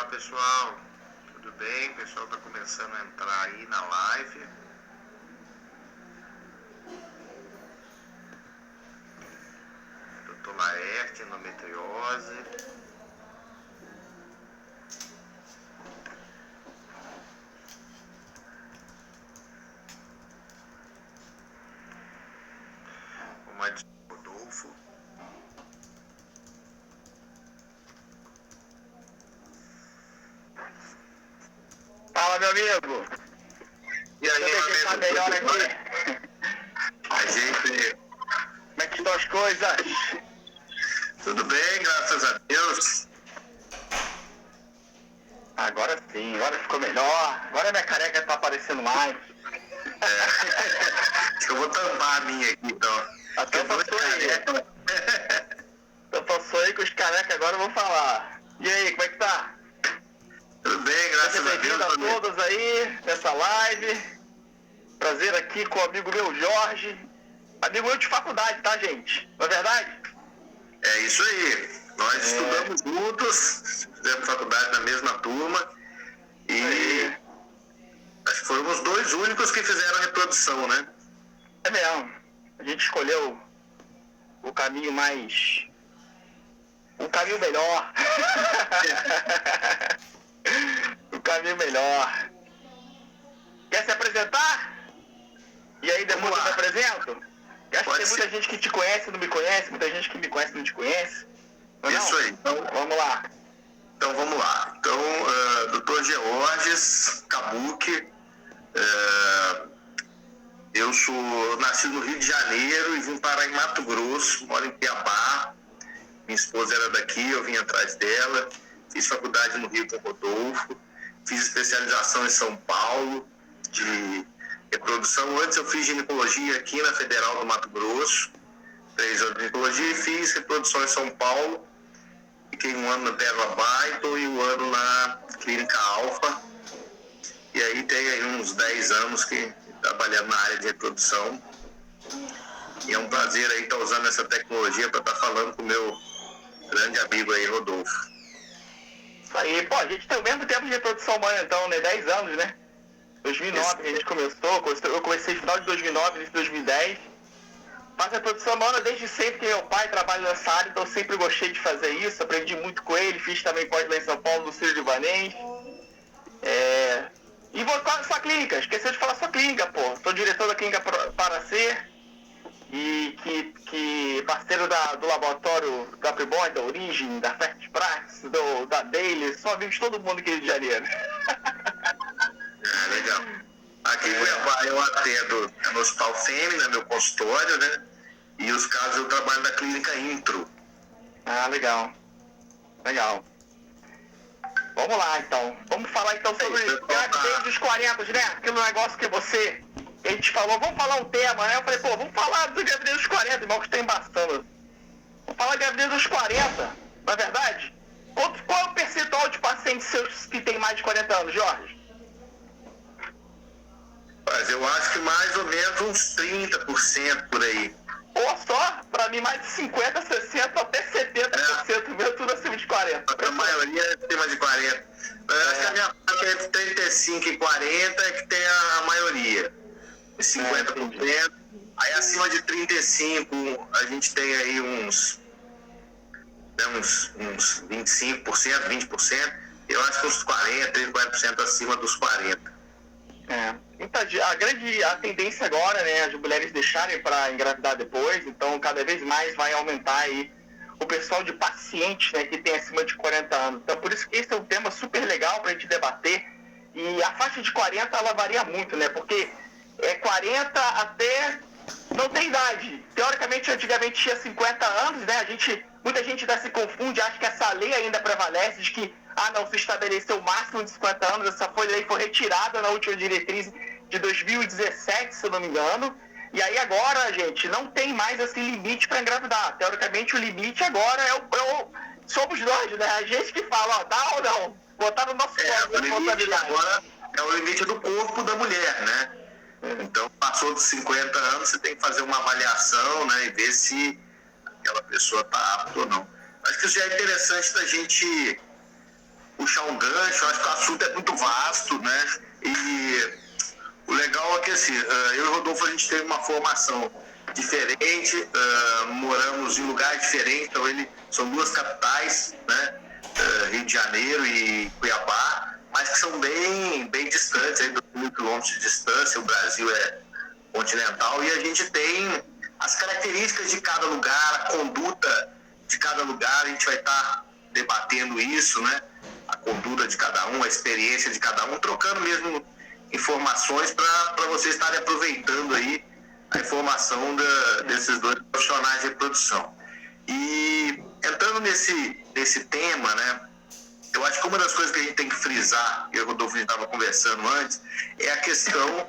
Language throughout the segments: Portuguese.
Olá pessoal, tudo bem? O pessoal está começando a entrar aí na live. Dr. Laerte, endometriose. O Madison Rodolfo. Fala, meu amigo. E aí, meu amigo? Tá melhor aqui. A gente... Como é que estão as coisas? Tudo bem, graças a Deus. Agora sim, agora ficou melhor. Agora minha careca tá aparecendo mais. Acho que eu vou tampar a minha aqui, então. A tampa sou aí. Tampa sou aí com os carecas, agora eu vou falar. E aí, como é que tá? Tudo bem, graças a Deus. Bem-vindo a todos aí nessa live. Prazer aqui com o amigo meu Jorge. Amigo meu de faculdade, tá, gente? Não é verdade? É isso aí. Nós estudamos juntos, fizemos faculdade na mesma turma e acho que foram os dois únicos que fizeram reprodução, né? É mesmo. A gente escolheu o caminho mais... um caminho melhor. Um caminho melhor. Quer se apresentar? E aí depois eu me apresento? Eu acho que tem muita gente que te conhece e não me conhece, muita gente que me conhece e não te conhece. Não, isso aí. Então, vamos lá. Então, vamos lá. Então, Dr. Georges Kabuki, eu sou nascido no Rio de Janeiro e vim parar em Mato Grosso, moro em Cuiabá. Minha esposa era daqui, eu vim atrás dela. Fiz faculdade no Rio com o Rodolfo. Fiz especialização em São Paulo de reprodução. Antes eu fiz ginecologia aqui na Federal do Mato Grosso, 3 anos de ginecologia, e fiz reprodução em São Paulo. Fiquei um ano na Terra Byton e um ano na Clínica Alfa. E aí tem aí uns 10 anos que trabalhando na área de reprodução. E é um prazer aí estar usando essa tecnologia para estar falando com o meu grande amigo aí, Rodolfo. Isso aí, pô, a gente tem o mesmo tempo de reprodução humana então, né? 10 anos, né? 2009 que a gente começou, eu comecei no final de 2009, início de 2010. Faço reprodução humana desde sempre, que meu pai trabalha nessa área, então eu sempre gostei de fazer isso, aprendi muito com ele, fiz também pós lá em São Paulo, no Sírio-Libanês. E vou para sua clínica, esqueceu de falar sua clínica, pô. Sou diretor da clínica para ser e que parceiro do laboratório da Pribon, da Origem, da First Practice, da Daily, sou amigo de todo mundo aqui de Janeiro. Legal. Aqui em Cuiabá eu atendo no Hospital Fêmea, meu consultório, né? E os casos eu trabalho na clínica Intro. Ah, legal. Legal. Vamos lá, então. Vamos falar, então, sobre gravidez dos 40, né? Aquele negócio que a gente falou, vamos falar um tema, né? Eu falei, pô, vamos falar do gravidez dos 40, irmão, que está embaçando. Vamos falar gravidez dos 40, não é verdade? Qual é o percentual de pacientes seus que tem mais de 40 anos, Jorge? Mas eu acho que mais ou menos uns 30% por aí. Ou só, pra mim, mais de 50, 60, até 70%, meu, tudo acima de 40. A maioria é acima de 40. Eu acho que a minha parte é entre 35 e 40 é que tem a maioria. 50%. Aí acima de 35 a gente tem aí uns 25%, 20%. Eu acho que uns 40, 30% acima dos 40. A tendência agora, né, as mulheres deixarem para engravidar depois, então cada vez mais vai aumentar aí o pessoal de pacientes, né, que tem acima de 40 anos. Então por isso que esse é um tema super legal para a gente debater. E a faixa de 40 ela varia muito, né, porque 40 até não tem idade. Teoricamente, antigamente tinha 50 anos, né, muita gente ainda se confunde, acha que essa lei ainda prevalece, de que não se estabeleceu o máximo de 50 anos, essa lei foi retirada na última diretriz de 2017, se eu não me engano, e aí agora, gente, não tem mais esse limite para engravidar. Teoricamente, o limite agora somos nós, né? A gente que fala, dá ou não, botar no nosso corpo a responsabilidade. Agora é o limite do corpo da mulher, né? Então, passou dos 50 anos, você tem que fazer uma avaliação, né, e ver se aquela pessoa está apta ou não. Acho que isso já é interessante da gente puxar um gancho, acho que o assunto é muito vasto, né? E o legal é que assim, eu e o Rodolfo, a gente teve uma formação diferente, moramos em lugares diferentes, então são duas capitais, né? Rio de Janeiro e Cuiabá, mas que são bem distantes, aí 2.000 quilômetros de distância. O Brasil é continental e a gente tem as características de cada lugar, a conduta de cada lugar, a gente vai estar debatendo isso, né? A conduta de cada um, a experiência de cada um, trocando mesmo informações para vocês estarem aproveitando aí a informação desses dois profissionais de reprodução. E entrando nesse tema, né, eu acho que uma das coisas que a gente tem que frisar, e o Rodolfo estava conversando antes, é a questão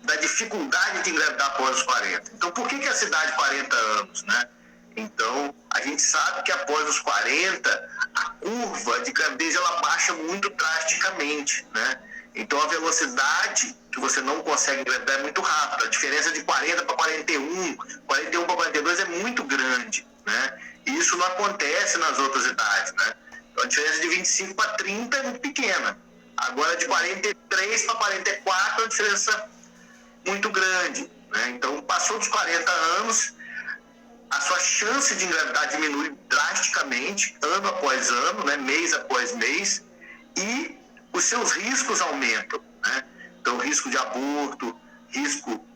da dificuldade de engravidar após os 40. Então, por que essa idade de 40 anos, né? Então, a gente sabe que após os 40, a curva de gravidez ela baixa muito drasticamente, né? Então, a velocidade que você não consegue engravidar é muito rápida. A diferença de 40 para 41, 41 para 42 é muito grande, né? E isso não acontece nas outras idades, né? Então, a diferença de 25 para 30 é muito pequena. Agora, de 43 para 44 é uma diferença muito grande, né? Então, passou dos 40 anos, a sua chance de engravidar diminui drasticamente, ano após ano, né? Mês após mês, e os seus riscos aumentam, né? Então, risco de aborto, risco,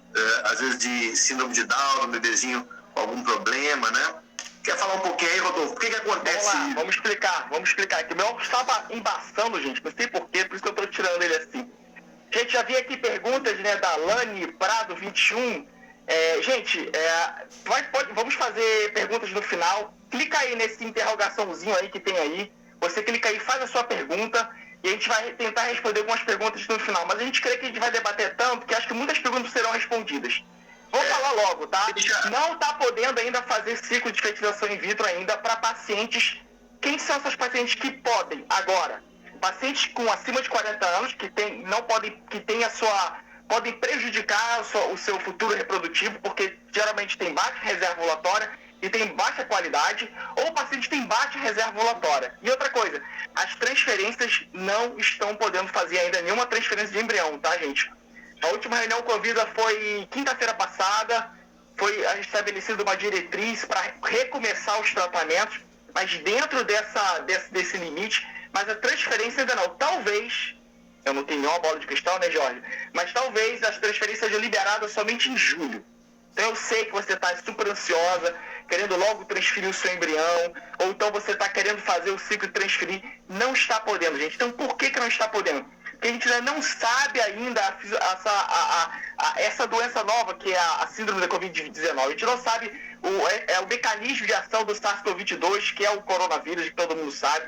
às vezes, de síndrome de Down, um bebezinho com algum problema, né? Quer falar um pouquinho aí, Rodolfo? O que acontece? Vamos lá, vamos explicar. Que o meu óculos estava embaçando, gente, não sei porquê, por isso que eu estou tirando ele assim. Gente, já vi aqui perguntas, né, da Lani Prado 21. Gente, vamos fazer perguntas no final. Clica aí nesse interrogaçãozinho aí que tem aí. Você clica aí, faz a sua pergunta e a gente vai tentar responder algumas perguntas no final. Mas a gente crê que a gente vai debater tanto que acho que muitas perguntas serão respondidas. Vou falar logo, tá? Não está podendo ainda fazer ciclo de fertilização in vitro ainda para pacientes. Quem são essas pacientes que podem agora? Pacientes com acima de 40 anos podem prejudicar o seu futuro reprodutivo, porque geralmente tem baixa reserva ovulatória e tem baixa qualidade, ou pacientes têm baixa reserva ovulatória. E outra coisa, as transferências não estão podendo fazer ainda nenhuma transferência de embrião, tá, gente? A última reunião com a Anvisa foi quinta-feira passada, foi estabelecida uma diretriz para recomeçar os tratamentos, mas dentro desse limite, mas a transferência ainda não. Talvez, eu não tenho nenhuma bola de cristal, né, Jorge? Mas talvez as transferências sejam liberadas somente em julho. Então eu sei que você está super ansiosa, querendo logo transferir o seu embrião, ou então você está querendo fazer o ciclo e transferir. Não está podendo, gente. Então por que não está podendo? Porque a gente ainda não sabe ainda essa doença nova, que é a síndrome da Covid-19. A gente não sabe o mecanismo de ação do SARS-CoV-2, que é o coronavírus, que todo mundo sabe.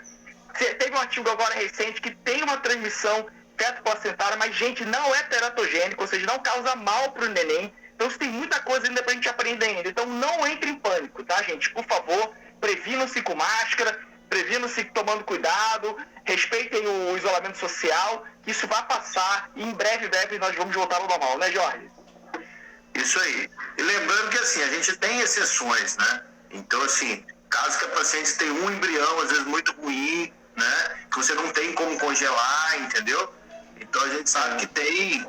Teve um artigo agora recente que tem uma transmissão feto-placentária, mas, gente, não é teratogênico, ou seja, não causa mal para o neném. Então, tem muita coisa ainda para a gente aprender ainda. Então, não entre em pânico, tá, gente? Por favor, previnam-se com máscara, previnam-se tomando cuidado, respeitem o isolamento social, que isso vai passar e em breve nós vamos voltar ao normal, né, Jorge? Isso aí. E lembrando que, assim, a gente tem exceções, né? Então, assim, caso que a paciente tenha um embrião, às vezes muito ruim, né? Que você não tem como congelar, entendeu? Então, a gente sabe que tem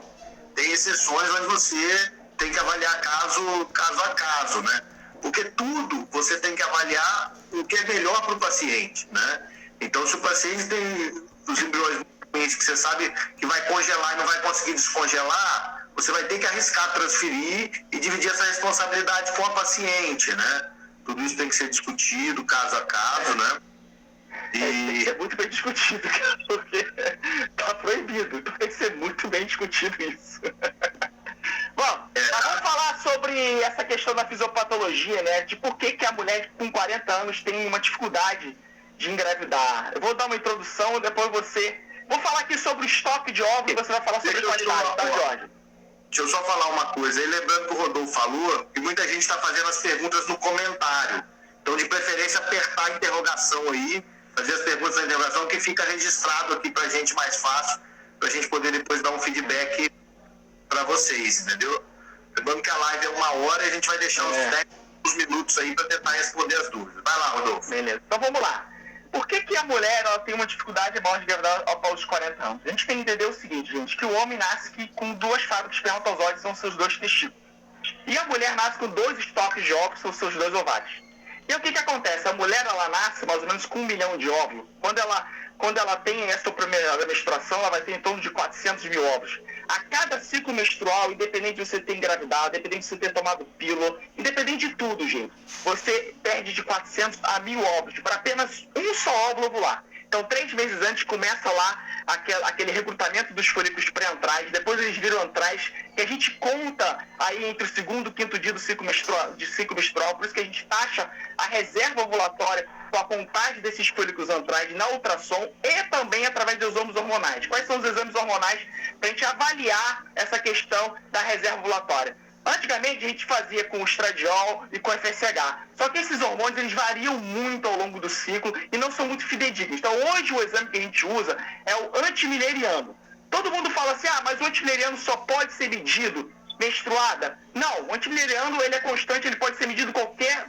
exceções onde você tem que avaliar caso a caso, né? Porque tudo você tem que avaliar o que é melhor para o paciente, né? Então, se o paciente tem os embriões que você sabe que vai congelar e não vai conseguir descongelar, você vai ter que arriscar transferir e dividir essa responsabilidade com a paciente, né? Tudo isso tem que ser discutido caso a caso, né? Tem que ser muito bem discutido, porque tá proibido. Então tem que ser muito bem discutido isso. Bom, vamos falar sobre essa questão da fisiopatologia, né? De por que a mulher com 40 anos tem uma dificuldade de engravidar. Eu vou dar uma introdução, depois vou falar aqui sobre o estoque de ovos e você vai falar sobre qualidade, tá, Jorge? Deixa eu só falar uma coisa aí, lembrando que o Rodolfo falou que muita gente está fazendo as perguntas no comentário. Então, de preferência, apertar a interrogação aí, fazer as perguntas na interrogação, que fica registrado aqui pra gente mais fácil, pra gente poder depois dar um feedback para vocês, entendeu? Lembrando que a live é 1 hora e a gente vai deixar uns 10 minutos aí para tentar responder as dúvidas. Vai lá, Rodolfo. Beleza. Então vamos lá. Por que a mulher ela tem uma dificuldade maior de engravidar após os 40 anos? A gente tem que entender o seguinte, gente, que o homem nasce com 2 fábricas espermatozoides, são seus 2 testículos. E a mulher nasce com 2 estoques de óvulos, são seus 2 ovários. E o que acontece? A mulher, ela nasce mais ou menos com 1 milhão de óvulos. Quando ela tem essa primeira menstruação, ela vai ter em torno de 400 mil óvulos. A cada ciclo menstrual, independente de você ter engravidado, independente de você ter tomado pílula, independente de tudo, gente, você perde de 400 a 1000 óvulos para apenas um só óvulo ovular. Então, 3 meses antes começa lá aquele recrutamento dos folículos pré-antrais, depois eles viram antrais, que a gente conta aí entre o 2º e o 5º dia do ciclo menstrual, por isso que a gente taxa a reserva ovulatória com a contagem desses folículos antrais na ultrassom e também através dos exames hormonais. Quais são os exames hormonais para a gente avaliar essa questão da reserva ovulatória? Antigamente a gente fazia com o estradiol e com o FSH, só que esses hormônios eles variam muito ao longo do ciclo e não são muito fidedignos. Então hoje o exame que a gente usa é o antimileriano. Todo mundo fala assim, mas o antimileriano só pode ser medido menstruada? Não, o antimileriano ele é constante, ele pode ser medido em qualquer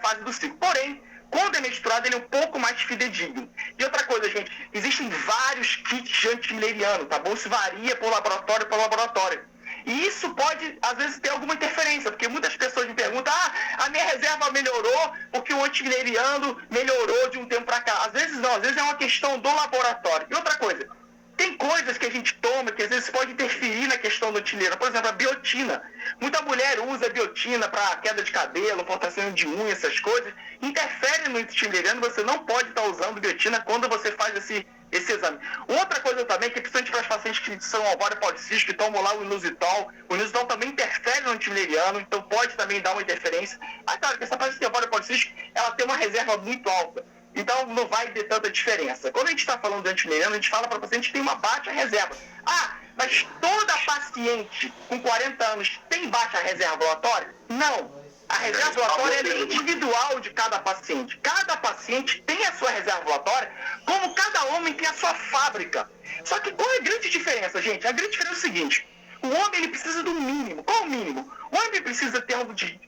fase do ciclo. Porém, quando é menstruado, ele é um pouco mais fidedigno. E outra coisa, gente, existem vários kits de antimileriano, tá bom? Isso varia por laboratório para laboratório. E isso pode, às vezes, ter alguma interferência, porque muitas pessoas me perguntam, a minha reserva melhorou porque o antimileriano melhorou de um tempo para cá. Às vezes não, às vezes é uma questão do laboratório. E outra coisa, tem coisas que a gente toma que às vezes pode interferir na questão do antimileriano. Por exemplo, a biotina. Muita mulher usa biotina para queda de cabelo, fortalecimento de unha, essas coisas. Interfere no antimileriano, você não pode estar usando biotina quando você faz esse exame. Outra coisa também, que principalmente para as pacientes que são ovário policístico, que tomam lá o inositol também interfere no antimileriano, então pode também dar uma interferência. Claro que essa paciente de ovário policístico, ela tem uma reserva muito alta, então não vai ter tanta diferença. Quando a gente está falando de antimileriano, a gente fala para a paciente que tem uma baixa reserva. Mas toda paciente com 40 anos tem baixa reserva ovulatória? Não. A reserva ovulatória é individual de cada paciente. Cada paciente tem a sua reserva ovulatória, como cada homem tem a sua fábrica. Só que qual é a grande diferença, gente? A grande diferença é o seguinte: o homem ele precisa do mínimo. Qual é o mínimo? O homem precisa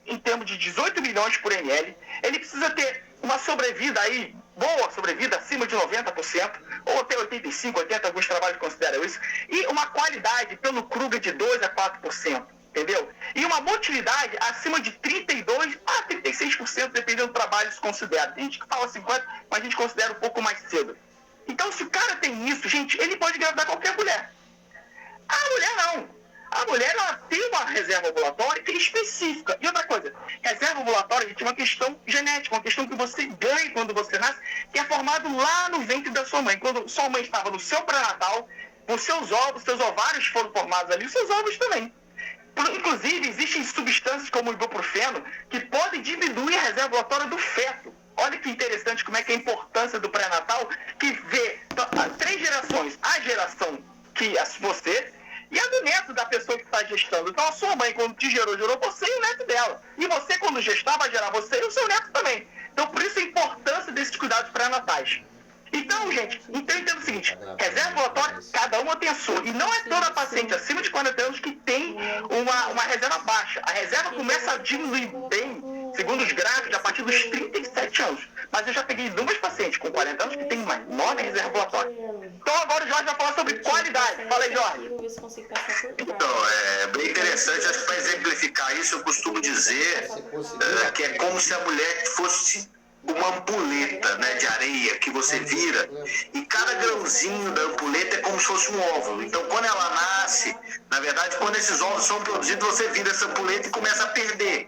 em termos de 18 milhões por ml, ele precisa ter uma sobrevida aí, boa sobrevida, acima de 90%, ou até 85%, 80%, alguns trabalhos consideram isso, e uma qualidade pelo Kruger de 2% a 4%. Entendeu? E uma motilidade acima de 32% a 36%, dependendo do trabalho se considera. Tem gente que fala 50%, mas a gente considera um pouco mais cedo. Então, se o cara tem isso, gente, ele pode engravidar qualquer mulher. A mulher não. A mulher, ela tem uma reserva ovulatória que é específica. E outra coisa, reserva ovulatória, gente, é uma questão genética, uma questão que você ganha quando você nasce, que é formado lá no ventre da sua mãe. Quando sua mãe estava no seu pré-natal, os seus ovários foram formados ali, os seus óvulos também. Inclusive, existem substâncias como o ibuprofeno que podem diminuir a reserva ovulatória do feto. Olha que interessante como é que é a importância do pré-natal, que vê 3 gerações. A geração que é você e a do neto da pessoa que está gestando. Então, a sua mãe, quando te gerou você e o neto dela. E você, quando gestar, vai gerar você e o seu neto também. Então, por isso a importância desses cuidados pré-natais. Então, gente, entenda o seguinte, reserva ovulatória, cada uma tem a sua. E não é toda paciente acima de 40 anos que tem uma reserva baixa. A reserva começa a diminuir bem, segundo os gráficos, a partir dos 37 anos. Mas eu já peguei 2 pacientes com 40 anos que têm uma enorme reserva ovulatória. Então agora o Jorge vai falar sobre qualidade. Fala aí, Jorge. Então, é bem interessante. Acho que para exemplificar isso, eu costumo dizer que é como se a mulher fosse uma ampulheta, né, de areia que você vira, e cada grãozinho da ampulheta é como se fosse um óvulo. Então, quando ela nasce, na verdade, quando esses óvulos são produzidos, você vira essa ampulheta e começa a perder.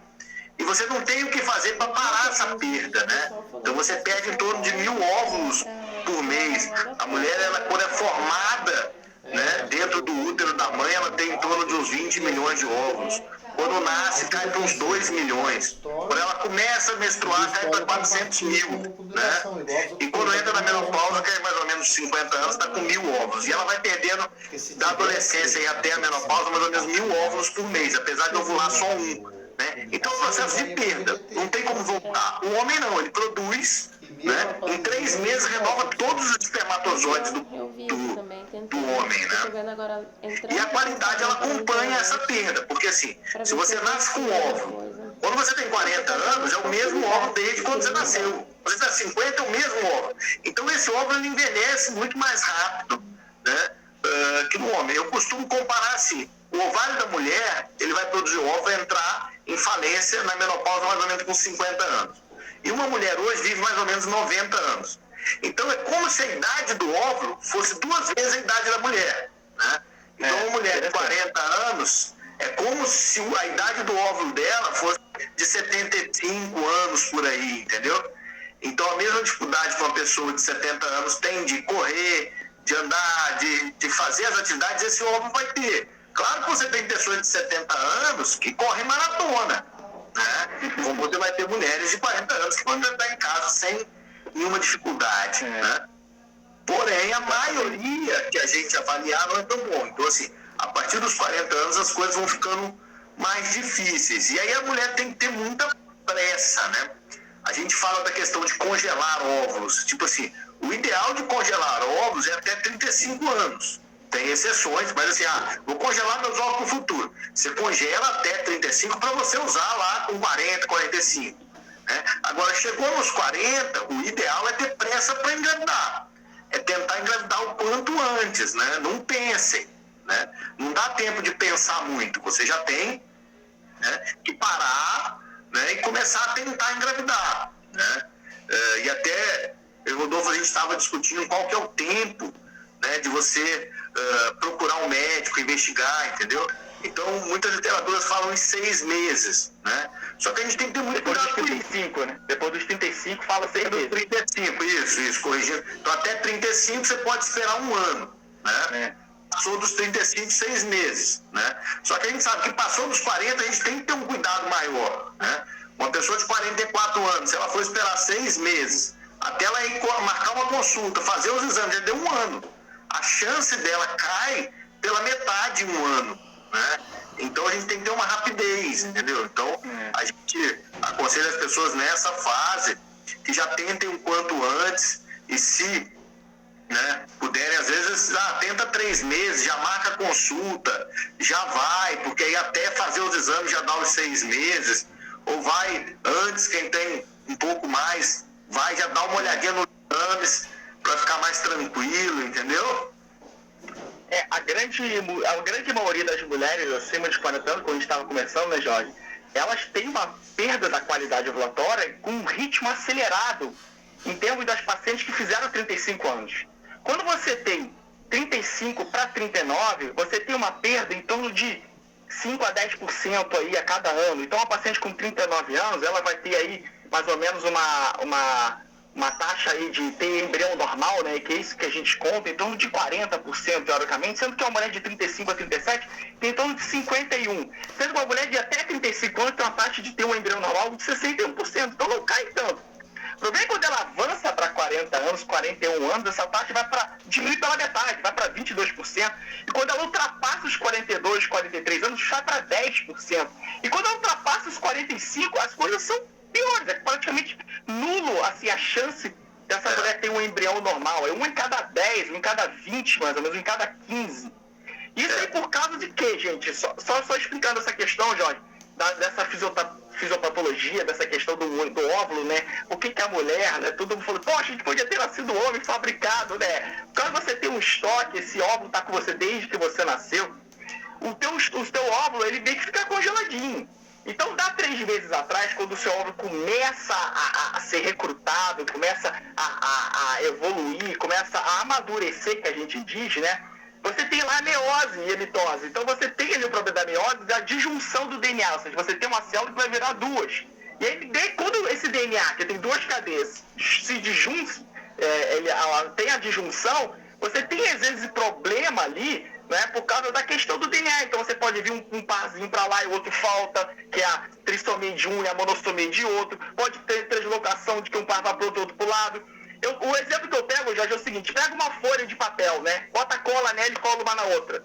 E você não tem o que fazer para parar essa perda, né? Então, você perde em torno de 1000 óvulos por mês. A mulher, ela, quando é formada, né, dentro do útero da mãe, ela tem em torno de uns 20 milhões de óvulos. Quando nasce, cai para uns 2 milhões. Quando ela começa a menstruar, cai para 400 mil. Né? E quando entra na menopausa, que é mais ou menos 50 anos, está com 1000 óvulos. E ela vai perdendo, da adolescência e até a menopausa, mais ou menos 1000 óvulos por mês, apesar de ovular só um. Né? Então é um processo de perda. Não tem como voltar. O homem não, ele produz né? Em 3 meses renova todos os espermatozoides do homem, né? E a qualidade ela acompanha essa perda, porque assim, se você nasce com um óvulo, quando você tem 40 anos, é o mesmo óvulo desde quando você nasceu. Você está 50, é o mesmo óvulo. Então esse óvulo ele envelhece muito mais rápido, né, que no homem. Eu costumo comparar assim, o ovário da mulher, ele vai produzir o óvulo, vai entrar em falência na menopausa mais ou menos com 50 anos. E uma mulher hoje vive mais ou menos 90 anos. Então é como se a idade do óvulo fosse 2 vezes a idade da mulher, né? Então uma mulher de 40 anos é como se a idade do óvulo dela fosse de 75 anos por aí, entendeu? Então a mesma dificuldade que uma pessoa de 70 anos tem de correr, de andar, de fazer as atividades, esse óvulo vai ter. Claro que você tem pessoas de 70 anos que correm maratona, né? Como você vai ter mulheres de 40 anos que vão estar em casa sem nenhuma dificuldade, né? Porém, a maioria que a gente avaliar não é tão bom. Então, assim, a partir dos 40 anos as coisas vão ficando mais difíceis. E aí a mulher tem que ter muita pressa, né? A gente fala da questão de congelar óvulos. Tipo assim, o ideal de congelar óvulos é até 35 anos. Tem exceções, mas assim, vou congelar meus óvulos no futuro. Você congela até 35 para você usar lá com 40, 45. Né? Agora, chegou nos 40, o ideal é ter pressa para engravidar. É tentar engravidar o quanto antes, né? Não pensem, né? Não dá tempo de pensar muito. Você já tem, né, que parar, né, e começar a tentar engravidar, né? E até, Rodolfo, a gente estava discutindo qual que é o tempo, né, de você procurar um médico, investigar, entendeu? Então, muitas literaturas falam em 6 meses, né? Só que a gente tem que ter muito cuidado com isso. Depois dos 35, né? Depois dos 35 fala 6 meses. 35, isso, corrigindo. Então, até 35 você pode esperar 1 ano, né? Passou dos 35, 6 meses, né? Só que a gente sabe que passou dos 40, a gente tem que ter um cuidado maior, né? Uma pessoa de 44 anos, se ela for esperar 6 meses, até ela ir marcar uma consulta, fazer os exames, já deu 1 ano. A chance dela cai pela metade em 1 ano, né? Então a gente tem que ter uma rapidez, entendeu? Então a gente aconselha as pessoas nessa fase que já tentem o quanto antes e se, né, puderem, às vezes, tenta 3 meses, já marca a consulta, já vai, porque aí até fazer os exames já dá os 6 meses, ou vai antes, quem tem um pouco mais, vai já dar uma olhadinha nos exames para ficar mais tranquilo, entendeu? A grande maioria das mulheres acima de 40 anos, quando a gente estava começando, né, Jorge, elas têm uma perda da qualidade ovulatória com um ritmo acelerado em termos das pacientes que fizeram 35 anos. Quando você tem 35 para 39, você tem uma perda em torno de 5 a 10% aí a cada ano. Então, uma paciente com 39 anos, ela vai ter aí mais ou menos uma taxa aí de ter embrião normal, né, que é isso que a gente conta, em torno de 40%, teoricamente, sendo que uma mulher de 35 a 37 tem em torno de 51%. Sendo que uma mulher de até 35 anos tem uma taxa de ter um embrião normal de 61%, então não cai tanto. O problema é quando ela avança para 40 anos, 41 anos, essa taxa diminui pela metade, vai para 22%. E quando ela ultrapassa os 42, 43 anos, vai para 10%. E quando ela ultrapassa os 45, as coisas são piores. É praticamente nulo assim, a chance dessa mulher ter um embrião normal. É 1 em cada 10, 1 em cada 20, mais ou menos, 1 em cada 15. Isso aí por causa de quê, gente? Só explicando essa questão, Jorge, dessa fisiopatologia, dessa questão do óvulo, né? O que a mulher, né? Todo mundo falou, poxa, a gente podia ter nascido homem fabricado, né? Quando você tem um estoque, esse óvulo tá com você desde que você nasceu, o teu óvulo, ele meio que fica congeladinho. Então, dá 3 meses atrás, quando o seu óvulo começa a ser recrutado, começa a evoluir, começa a amadurecer, que a gente diz, né? Você tem lá a meiose e a mitose. Então, você tem ali o problema da meiose, da disjunção do DNA. Ou seja, você tem uma célula que vai virar 2. E aí, quando esse DNA, que tem 2 cadeias, se disjunce, ela tem a disjunção, você tem, às vezes, problema ali, né, por causa da questão do DNA. Então você pode vir um parzinho para lá e o outro falta, que é a trissomia de um e a monossomia de outro. Pode ter translocação de que um par vai para o outro para o lado. O exemplo que eu pego, Jorge, é o seguinte: pega uma folha de papel, né, bota cola nela e cola uma na outra.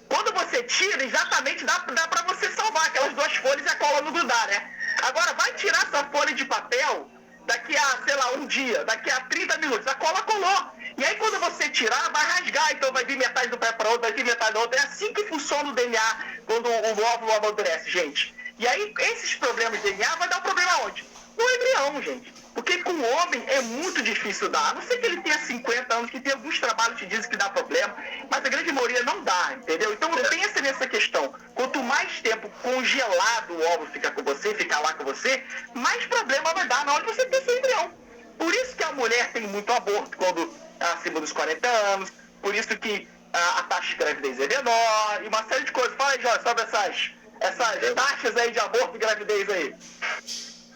Quando você tira, exatamente dá para você salvar aquelas 2 folhas e a cola não grudar, né? Agora vai tirar essa folha de papel daqui a, sei lá, um dia, daqui a 30 minutos. A cola colou. E aí quando você tirar, vai rasgar, então vai vir metade do pé para outro, vai vir metade da outra. É assim que funciona o DNA quando o óvulo amadurece, gente. E aí esses problemas de DNA vai dar problema onde? No embrião, gente. Porque com o homem é muito difícil dar. A não ser que ele tenha 50 anos, que tem alguns trabalhos que dizem que dá problema, mas a grande maioria não dá, entendeu? Então pensa nessa questão. Quanto mais tempo congelado o óvulo fica com você, ficar lá com você, mais problema vai dar na hora que você ter seu embrião. Por isso que a mulher tem muito aborto quando acima dos 40 anos, por isso que a taxa de gravidez é menor, e uma série de coisas. Fala aí, Jorge, sobre essas taxas aí de aborto e gravidez aí.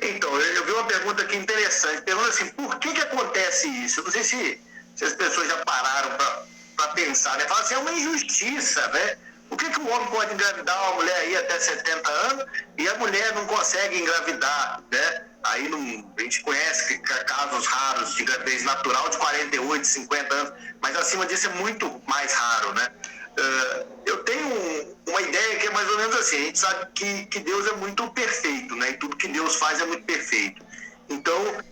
Então, eu vi uma pergunta aqui interessante, pergunta assim, por que acontece isso? Eu não sei se as pessoas já pararam para pensar, né? Fala assim, é uma injustiça, né? Por que o homem pode engravidar uma mulher aí até 70 anos e a mulher não consegue engravidar, né? Aí a gente conhece casos raros de gravidez natural de 48, 50 anos, mas acima disso é muito mais raro, né? Eu tenho uma ideia que é mais ou menos assim, a gente sabe que Deus é muito perfeito, né? E tudo que Deus faz é muito perfeito. Então,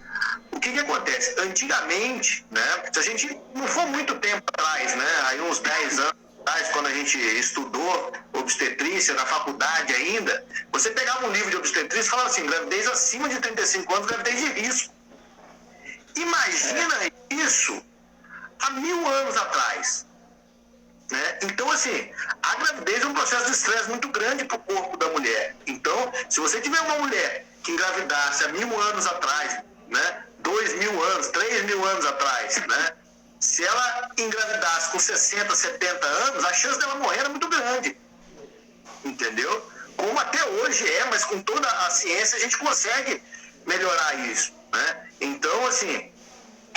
o que acontece? Antigamente, né? Se a gente não for muito tempo atrás, né? Aí uns 10 anos atrás, quando a gente estudou obstetrícia na faculdade ainda, você pegava um livro de obstetrícia e falava assim, gravidez acima de 35 anos, gravidez de risco. Imagina isso há 1000 anos atrás. Né? Então, assim, a gravidez é um processo de estresse muito grande para o corpo da mulher. Então, se você tiver uma mulher que engravidasse há 1000 anos atrás, né? 2000 anos, 3000 anos atrás, né? Se ela engravidasse com 60, 70 anos, a chance dela morrer era muito grande. Entendeu? Como até hoje mas com toda a ciência a gente consegue melhorar isso, né? Então, assim,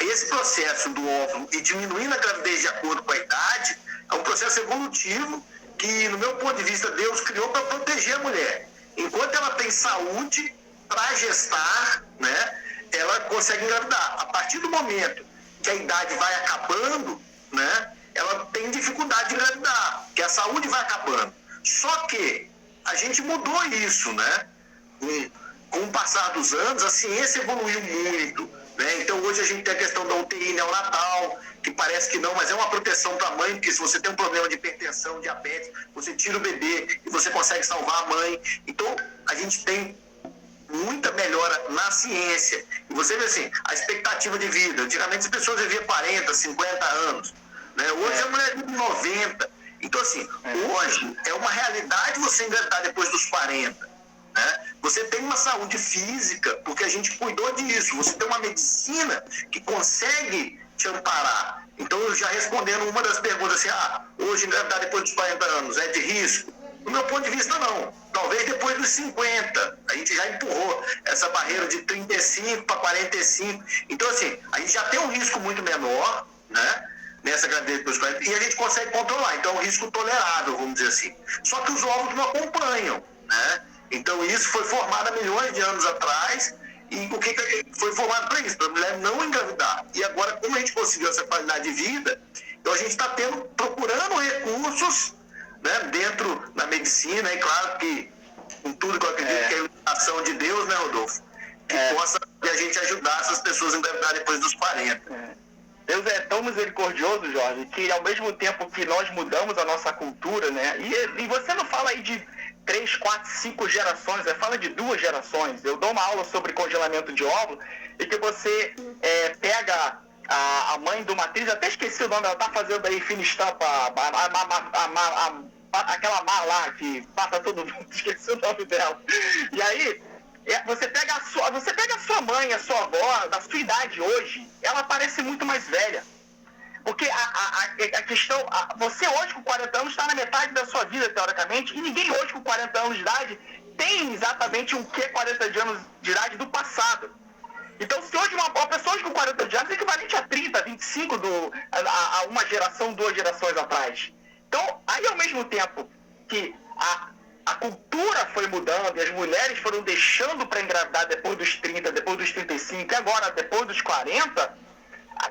esse processo do óvulo e diminuindo a gravidez de acordo com a idade é um processo evolutivo que, no meu ponto de vista, Deus criou para proteger a mulher. Enquanto ela tem saúde para gestar, né, ela consegue engravidar. A partir do momento que a idade vai acabando, né, ela tem dificuldade de engravidar, porque a saúde vai acabando. Só que a gente mudou isso, né? Com o passar dos anos, a ciência evoluiu muito, né? Então hoje a gente tem a questão da UTI neonatal, que parece que não, mas é uma proteção para a mãe, porque se você tem um problema de hipertensão, diabetes, você tira o bebê e você consegue salvar a mãe. Então a gente tem muita melhora na ciência. E você vê assim, a expectativa de vida. Antigamente as pessoas viviam 40, 50 anos, né? Hoje a mulher vive 90. Então assim, hoje é uma realidade você engravidar depois dos 40. Né? Você tem uma saúde física, porque a gente cuidou disso. Você tem uma medicina que consegue te amparar. Então, já respondendo uma das perguntas assim, hoje engravidar depois dos 40 anos é de risco? Do meu ponto de vista, não. Talvez depois dos 50. A gente já empurrou essa barreira de 35 para 45. Então, assim, a gente já tem um risco muito menor, né? Nessa gravidez depois dos 40, e a gente consegue controlar. Então, é um risco tolerável, vamos dizer assim. Só que os óvulos não acompanham, né? Então, isso foi formado há milhões de anos atrás. E o que foi formado para isso? Para a mulher não engravidar. E agora, como a gente conseguiu essa qualidade de vida, então a gente está procurando recursos, né, dentro da medicina, e claro que com tudo que eu acredito que é a iluminação de Deus, né, Rodolfo? Que possa a gente ajudar essas pessoas a engravidar depois dos 40. Deus é tão misericordioso, Jorge, que ao mesmo tempo que nós mudamos a nossa cultura, né? E você não fala aí de 3, 4, 5 gerações, fala de 2 gerações. Eu dou uma aula sobre congelamento de óvulo e que você pega a mãe de uma atriz, até esqueci o nome, ela tá fazendo aí fina estampa, aquela má lá que passa todo mundo, esqueci o nome dela. E aí, você pega a sua mãe, a sua avó, da sua idade hoje, ela parece muito mais velha. Porque a questão, você hoje com 40 anos está na metade da sua vida, teoricamente, e ninguém hoje com 40 anos de idade tem exatamente 40 anos de idade do passado. Então, se hoje uma pessoa hoje com 40 anos é equivalente a 30, 25 a uma geração, 2 gerações atrás. Então, aí ao mesmo tempo que a cultura foi mudando e as mulheres foram deixando para engravidar depois dos 30, depois dos 35 e agora depois dos 40,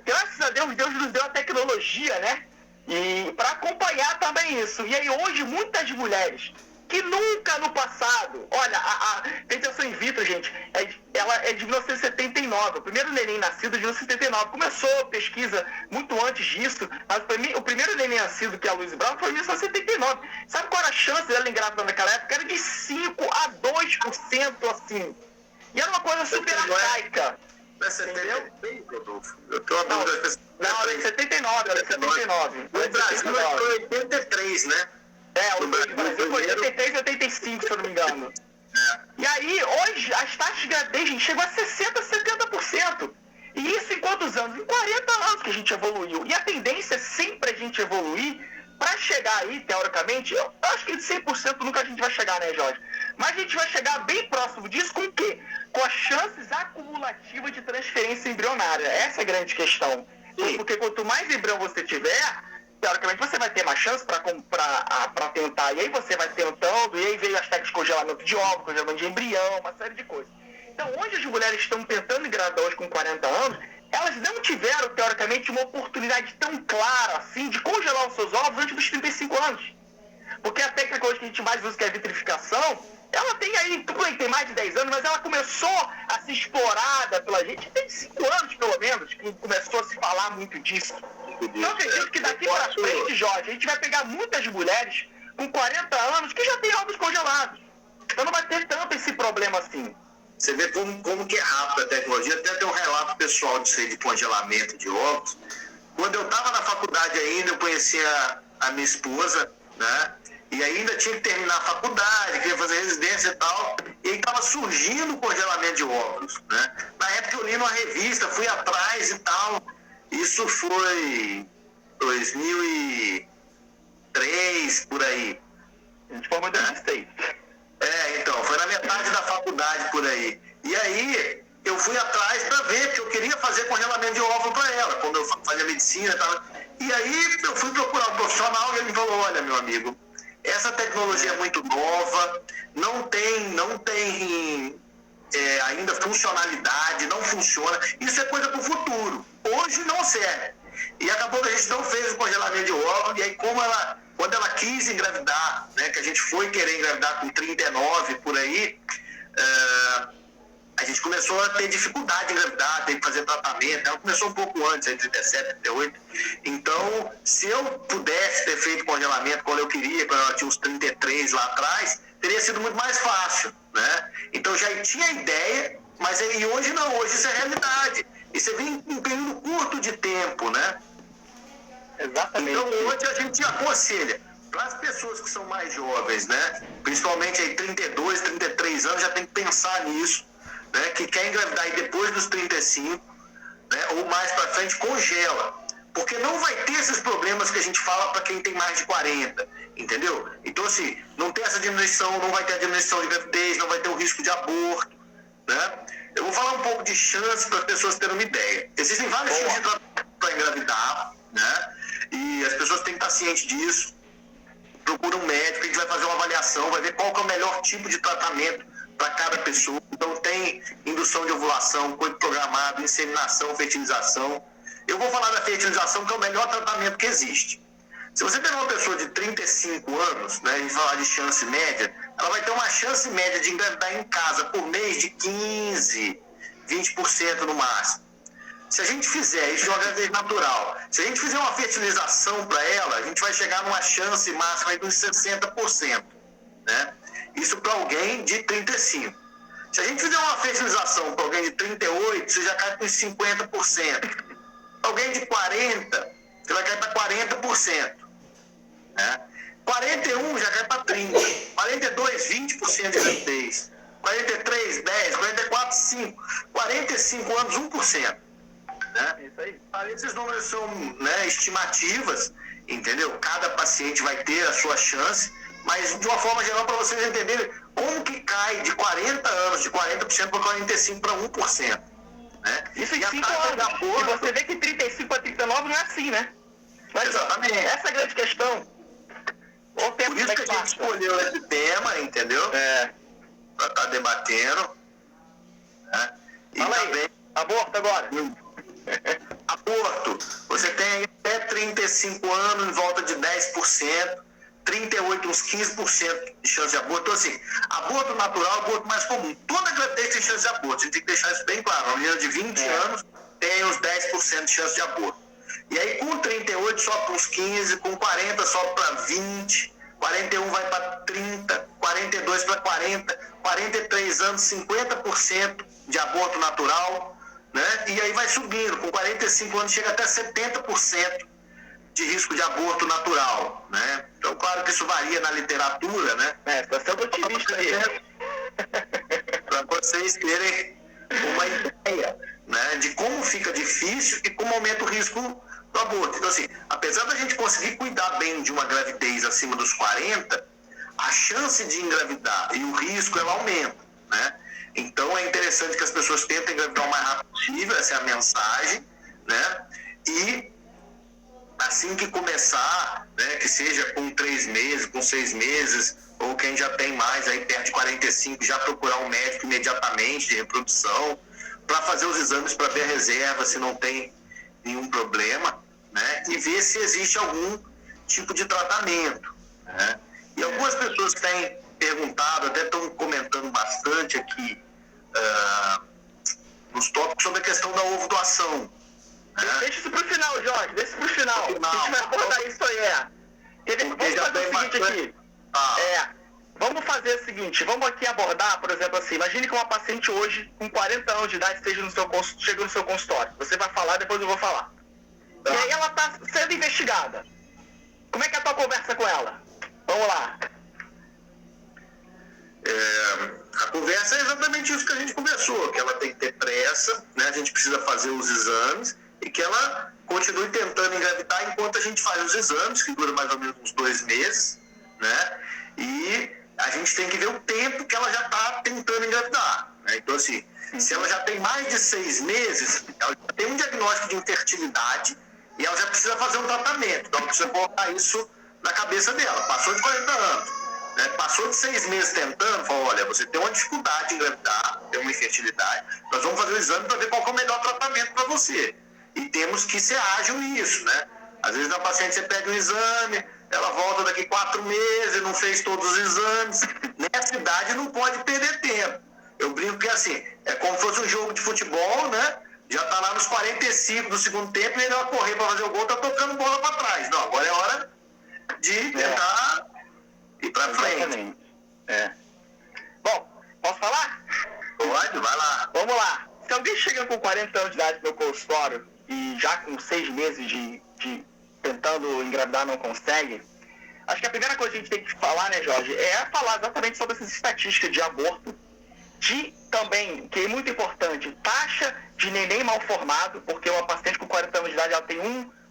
graças a Deus, Deus nos deu a tecnologia, né? E para acompanhar também isso. E aí hoje muitas mulheres que nunca no passado. Olha, a fertilização in vitro, gente, ela é de 1979. O primeiro neném nascido é de 1979. Começou pesquisa muito antes disso, mas o primeiro neném nascido, que é a Louise Brown, foi em 1979. Sabe qual era a chance dela engravidar naquela época? Era de 5 a 2%, assim. E era uma coisa super arcaica. Entendeu? Eu tô a dúvida. Não, ela é de 79, ela é de 79. O Brasil foi 83, né? O Brasil foi 83 e 85, se eu não me engano. E aí, hoje, as taxas de gravidez, gente, chegou a 60%, 70%. E isso em quantos anos? Em 40 anos que a gente evoluiu. E a tendência é sempre a gente evoluir para chegar aí, teoricamente, eu acho que de 100% nunca a gente vai chegar, né, Jorge? Mas a gente vai chegar bem próximo disso com o quê? Com as chances acumulativas de transferência embrionária. Essa é a grande questão. Porque quanto mais embrião você tiver, teoricamente você vai ter mais chance para tentar. E aí você vai tentando, e aí veio as técnicas de congelamento de óvulo, congelamento de embrião, uma série de coisas. Então, hoje as mulheres estão tentando engravidar hoje com 40 anos, elas não tiveram, teoricamente, uma oportunidade tão clara, assim, de congelar os seus ovos antes dos 35 anos. Porque a técnica hoje que a gente mais usa, que é a vitrificação, ela tem aí, tem mais de 10 anos, mas ela começou a ser explorada pela gente, tem 5 anos, pelo menos, que começou a se falar muito disso. Então, eu acredito que daqui para frente, Jorge, a gente vai pegar muitas mulheres com 40 anos que já têm ovos congelados. Então, não vai ter tanto esse problema assim. Você vê como que é rápido a tecnologia. Até tem um relato pessoal disso aí de congelamento de ovos. Quando eu estava na faculdade ainda, eu conhecia a minha esposa, né? E ainda tinha que terminar a faculdade, queria fazer residência e tal. E aí estava surgindo o congelamento de ovos, né? Na época eu li numa revista, fui atrás e tal. Isso foi 2003, por aí. A gente formou em 2006. Então, foi na metade da faculdade por aí. E aí, eu fui atrás para ver, porque eu queria fazer congelamento de óvulo para ela, quando eu fazia medicina e tal. E aí, eu fui procurar um profissional e ele me falou: olha, meu amigo, essa tecnologia é muito nova, não tem ainda funcionalidade, não funciona. Isso é coisa para o futuro. Hoje não serve. E acabou que a gente não fez o congelamento de óvulo, e aí quando ela quis engravidar, né, que a gente foi querer engravidar com 39 por aí, a gente começou a ter dificuldade em engravidar, ter que fazer tratamento. Ela começou um pouco antes, em 37, 38. Então, se eu pudesse ter feito congelamento quando eu queria, quando ela tinha uns 33 lá atrás, teria sido muito mais fácil, né? Então, já tinha ideia, mas e hoje não, hoje isso é realidade. E você vem em um período curto de tempo, né? Exatamente. Então, hoje a gente aconselha para as pessoas que são mais jovens, né? Principalmente aí 32, 33 anos, já tem que pensar nisso, né? Que quer engravidar aí depois dos 35, né? Ou mais para frente, congela. Porque não vai ter esses problemas que a gente fala para quem tem mais de 40, entendeu? Então, assim, não tem essa diminuição, não vai ter a diminuição de gravidez, não vai ter o risco de aborto, né? Eu vou falar um pouco de chance para as pessoas terem uma ideia. Existem vários tipos de tratamento para engravidar, né? E as pessoas têm que estar cientes disso. Procura um médico, a gente vai fazer uma avaliação, vai ver qual que é o melhor tipo de tratamento para cada pessoa. Então tem indução de ovulação, coito programado, inseminação, fertilização. Eu vou falar da fertilização, que é o melhor tratamento que existe. Se você pegar uma pessoa de 35 anos, né, e falar de chance média, ela vai ter uma chance média de engravidar em casa por mês de 15, 20% no máximo. Se a gente fizer isso de uma gravidez natural, se a gente fizer uma fertilização para ela, a gente vai chegar numa chance máxima de uns 60%. Né? Isso para alguém de 35. Se a gente fizer uma fertilização para alguém de 38, você já cai para uns 50%. Alguém de 40, você vai cair para 40%. Né? 41 já cai para 30%. 42, 20% de gravidez. 43, 10%. 44, 5%. 45 anos, 1%. Né? Isso aí. Esses números são, né, estimativas, entendeu? Cada paciente vai ter a sua chance, mas de uma forma geral, para vocês entenderem como que cai de 40 anos, de 40% para 45% para 1%. Né? Isso em 5 anos. E você vê que 35 a 39 não é assim, né? Mas, exatamente. Essa é a grande questão. Por isso que a gente escolheu esse tema, entendeu? Para estar debatendo. Né? E fala também... aí. Aborto agora. Aborto. Você tem até 35 anos, em volta de 10%. 38, uns 15% de chance de aborto. Então, assim, aborto natural é o aborto mais comum. Toda gravidez tem chance de aborto. A gente tem que deixar isso bem claro. Uma menina de 20 anos tem uns 10% de chance de aborto. E aí, com 38, sobe para uns 15, com 40, sobe para 20, 41 vai para 30, 42 para 40, 43 anos, 50% de aborto natural, né? E aí vai subindo. Com 45 anos, chega até 70% de risco de aborto natural, né? Então, claro que isso varia na literatura, né? Tá sendo otimista aí. Para vocês terem uma ideia, né, de como fica difícil e como aumenta o risco do aborto. Então, assim, apesar da gente conseguir cuidar bem de uma gravidez acima dos 40, a chance de engravidar e o risco, ela aumenta, né? Então, é interessante que as pessoas tentem engravidar o mais rápido possível, essa é a mensagem, né? E assim que começar, né, que seja com 3 meses, com 6 meses, ou quem já tem mais, aí perto de 45, já procurar um médico imediatamente de reprodução, para fazer os exames para ver a reserva, se não tem nenhum problema, né, e ver se existe algum tipo de tratamento, né. E algumas pessoas que têm perguntado, até estão comentando bastante aqui nos tópicos sobre a questão da ovo-doação. Deixa isso pro final, Jorge. Deixa isso pro final. A gente vai abordar isso aí, Vamos fazer o seguinte aqui. Vamos fazer o seguinte. Vamos aqui abordar, por exemplo, assim. Imagine que uma paciente hoje, com 40 anos de idade, chega no seu consultório. Você vai falar, depois eu vou falar. E aí ela está sendo investigada. Como é que é a tua conversa com ela? Vamos lá. A conversa é exatamente isso que a gente conversou, que ela tem que ter pressa, né? A gente precisa fazer os exames e que ela continue tentando engravidar enquanto a gente faz os exames, que dura mais ou menos uns 2 meses, né? E a gente tem que ver o tempo que ela já está tentando engravidar, né? Então, assim, se ela já tem mais de 6 meses, ela já tem um diagnóstico de infertilidade e ela já precisa fazer um tratamento. Então, ela precisa colocar isso na cabeça dela. Passou de 40 anos, né? Passou de 6 meses tentando, falou, olha, você tem uma dificuldade de engravidar, tem uma infertilidade, nós vamos fazer o exame para ver qual é o melhor tratamento para você. E temos que ser ágil nisso, né? Às vezes a paciente, você pega um exame, ela volta daqui 4 meses, não fez todos os exames. Nessa idade não pode perder tempo. Eu brinco que assim, é como se fosse um jogo de futebol, né? Já tá lá nos 45 do segundo tempo e ele vai correr para fazer o gol, tá tocando bola para trás. Não, agora é hora de tentar ir para frente. Bom, posso falar? Pode, vai lá. Vamos lá. Se alguém chega com 40 anos de idade no meu consultório e já com 6 meses de tentando engravidar não consegue, acho que a primeira coisa que a gente tem que falar, né, Jorge, é falar exatamente sobre essas estatísticas de aborto, de também, que é muito importante, taxa de neném mal formado, porque uma paciente com 40 anos de idade ela tem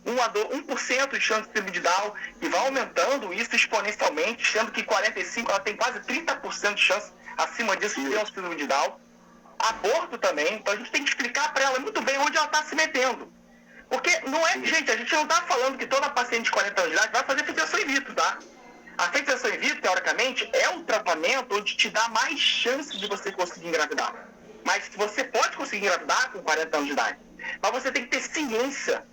1% de chance de síndrome de Down e vai aumentando isso exponencialmente, sendo que 45 ela tem quase 30% de chance acima disso de ter um síndrome de Down. Aborto também, então a gente tem que explicar para ela muito bem onde ela está se metendo. Porque não é, gente, a gente não está falando que toda paciente de 40 anos de idade vai fazer fecundação in vitro, tá? A fecundação in vitro, teoricamente, é um tratamento onde te dá mais chance de você conseguir engravidar. Mas você pode conseguir engravidar com 40 anos de idade. Mas você tem que ter ciência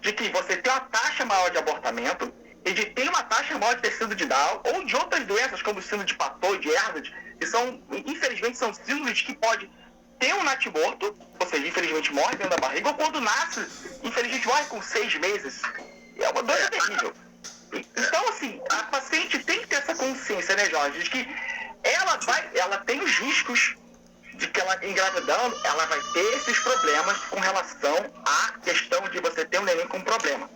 de que você tem uma taxa maior de abortamento e de ter uma taxa maior de ter síndrome de Down ou de outras doenças como o síndrome de Patau, de Ehrlich, que são, infelizmente, são síndromes que pode ter um natimorto, ou seja, infelizmente morre dentro da barriga, ou quando nasce, infelizmente morre com 6 meses. É uma doença terrível. Então, assim, a paciente tem que ter essa consciência, né, Jorge, de que ela tem os riscos de que ela engravidando, ela vai ter esses problemas com relação à questão de você ter um neném com problema.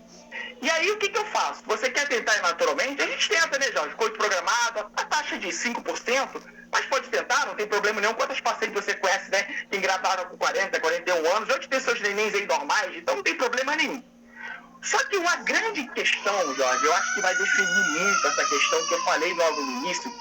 E aí, o que eu faço? Você quer tentar naturalmente? A gente tenta, né, Jorge? Coito programado, a taxa de 5%, mas pode tentar, não tem problema nenhum. Quantas pacientes você conhece, né, que engravidaram com 40, 41 anos, hoje tem seus nenéns aí normais, então não tem problema nenhum. Só que uma grande questão, Jorge, eu acho que vai definir muito essa questão que eu falei logo no início,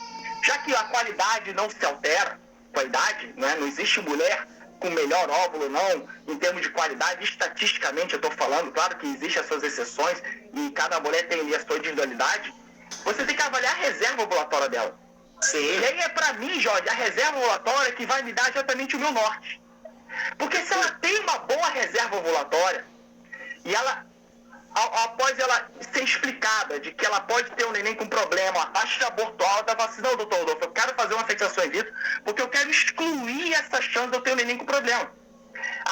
já que a qualidade não se altera com a idade, né, não existe mulher com melhor óvulo, não, em termos de qualidade, estatisticamente eu estou falando, claro que existem as suas exceções e cada mulher tem ali a sua individualidade, você tem que avaliar a reserva ovulatória dela. Sim. E aí é para mim, Jorge, a reserva ovulatória que vai me dar exatamente o meu norte. Porque se ela tem uma boa reserva ovulatória e ela após ela ser explicada de que ela pode ter um neném com problema, a taxa de aborto alta, ela fala assim, não, doutor Rodolfo, eu quero fazer uma fixação in vitro porque eu quero excluir essa chance de eu ter um neném com problema.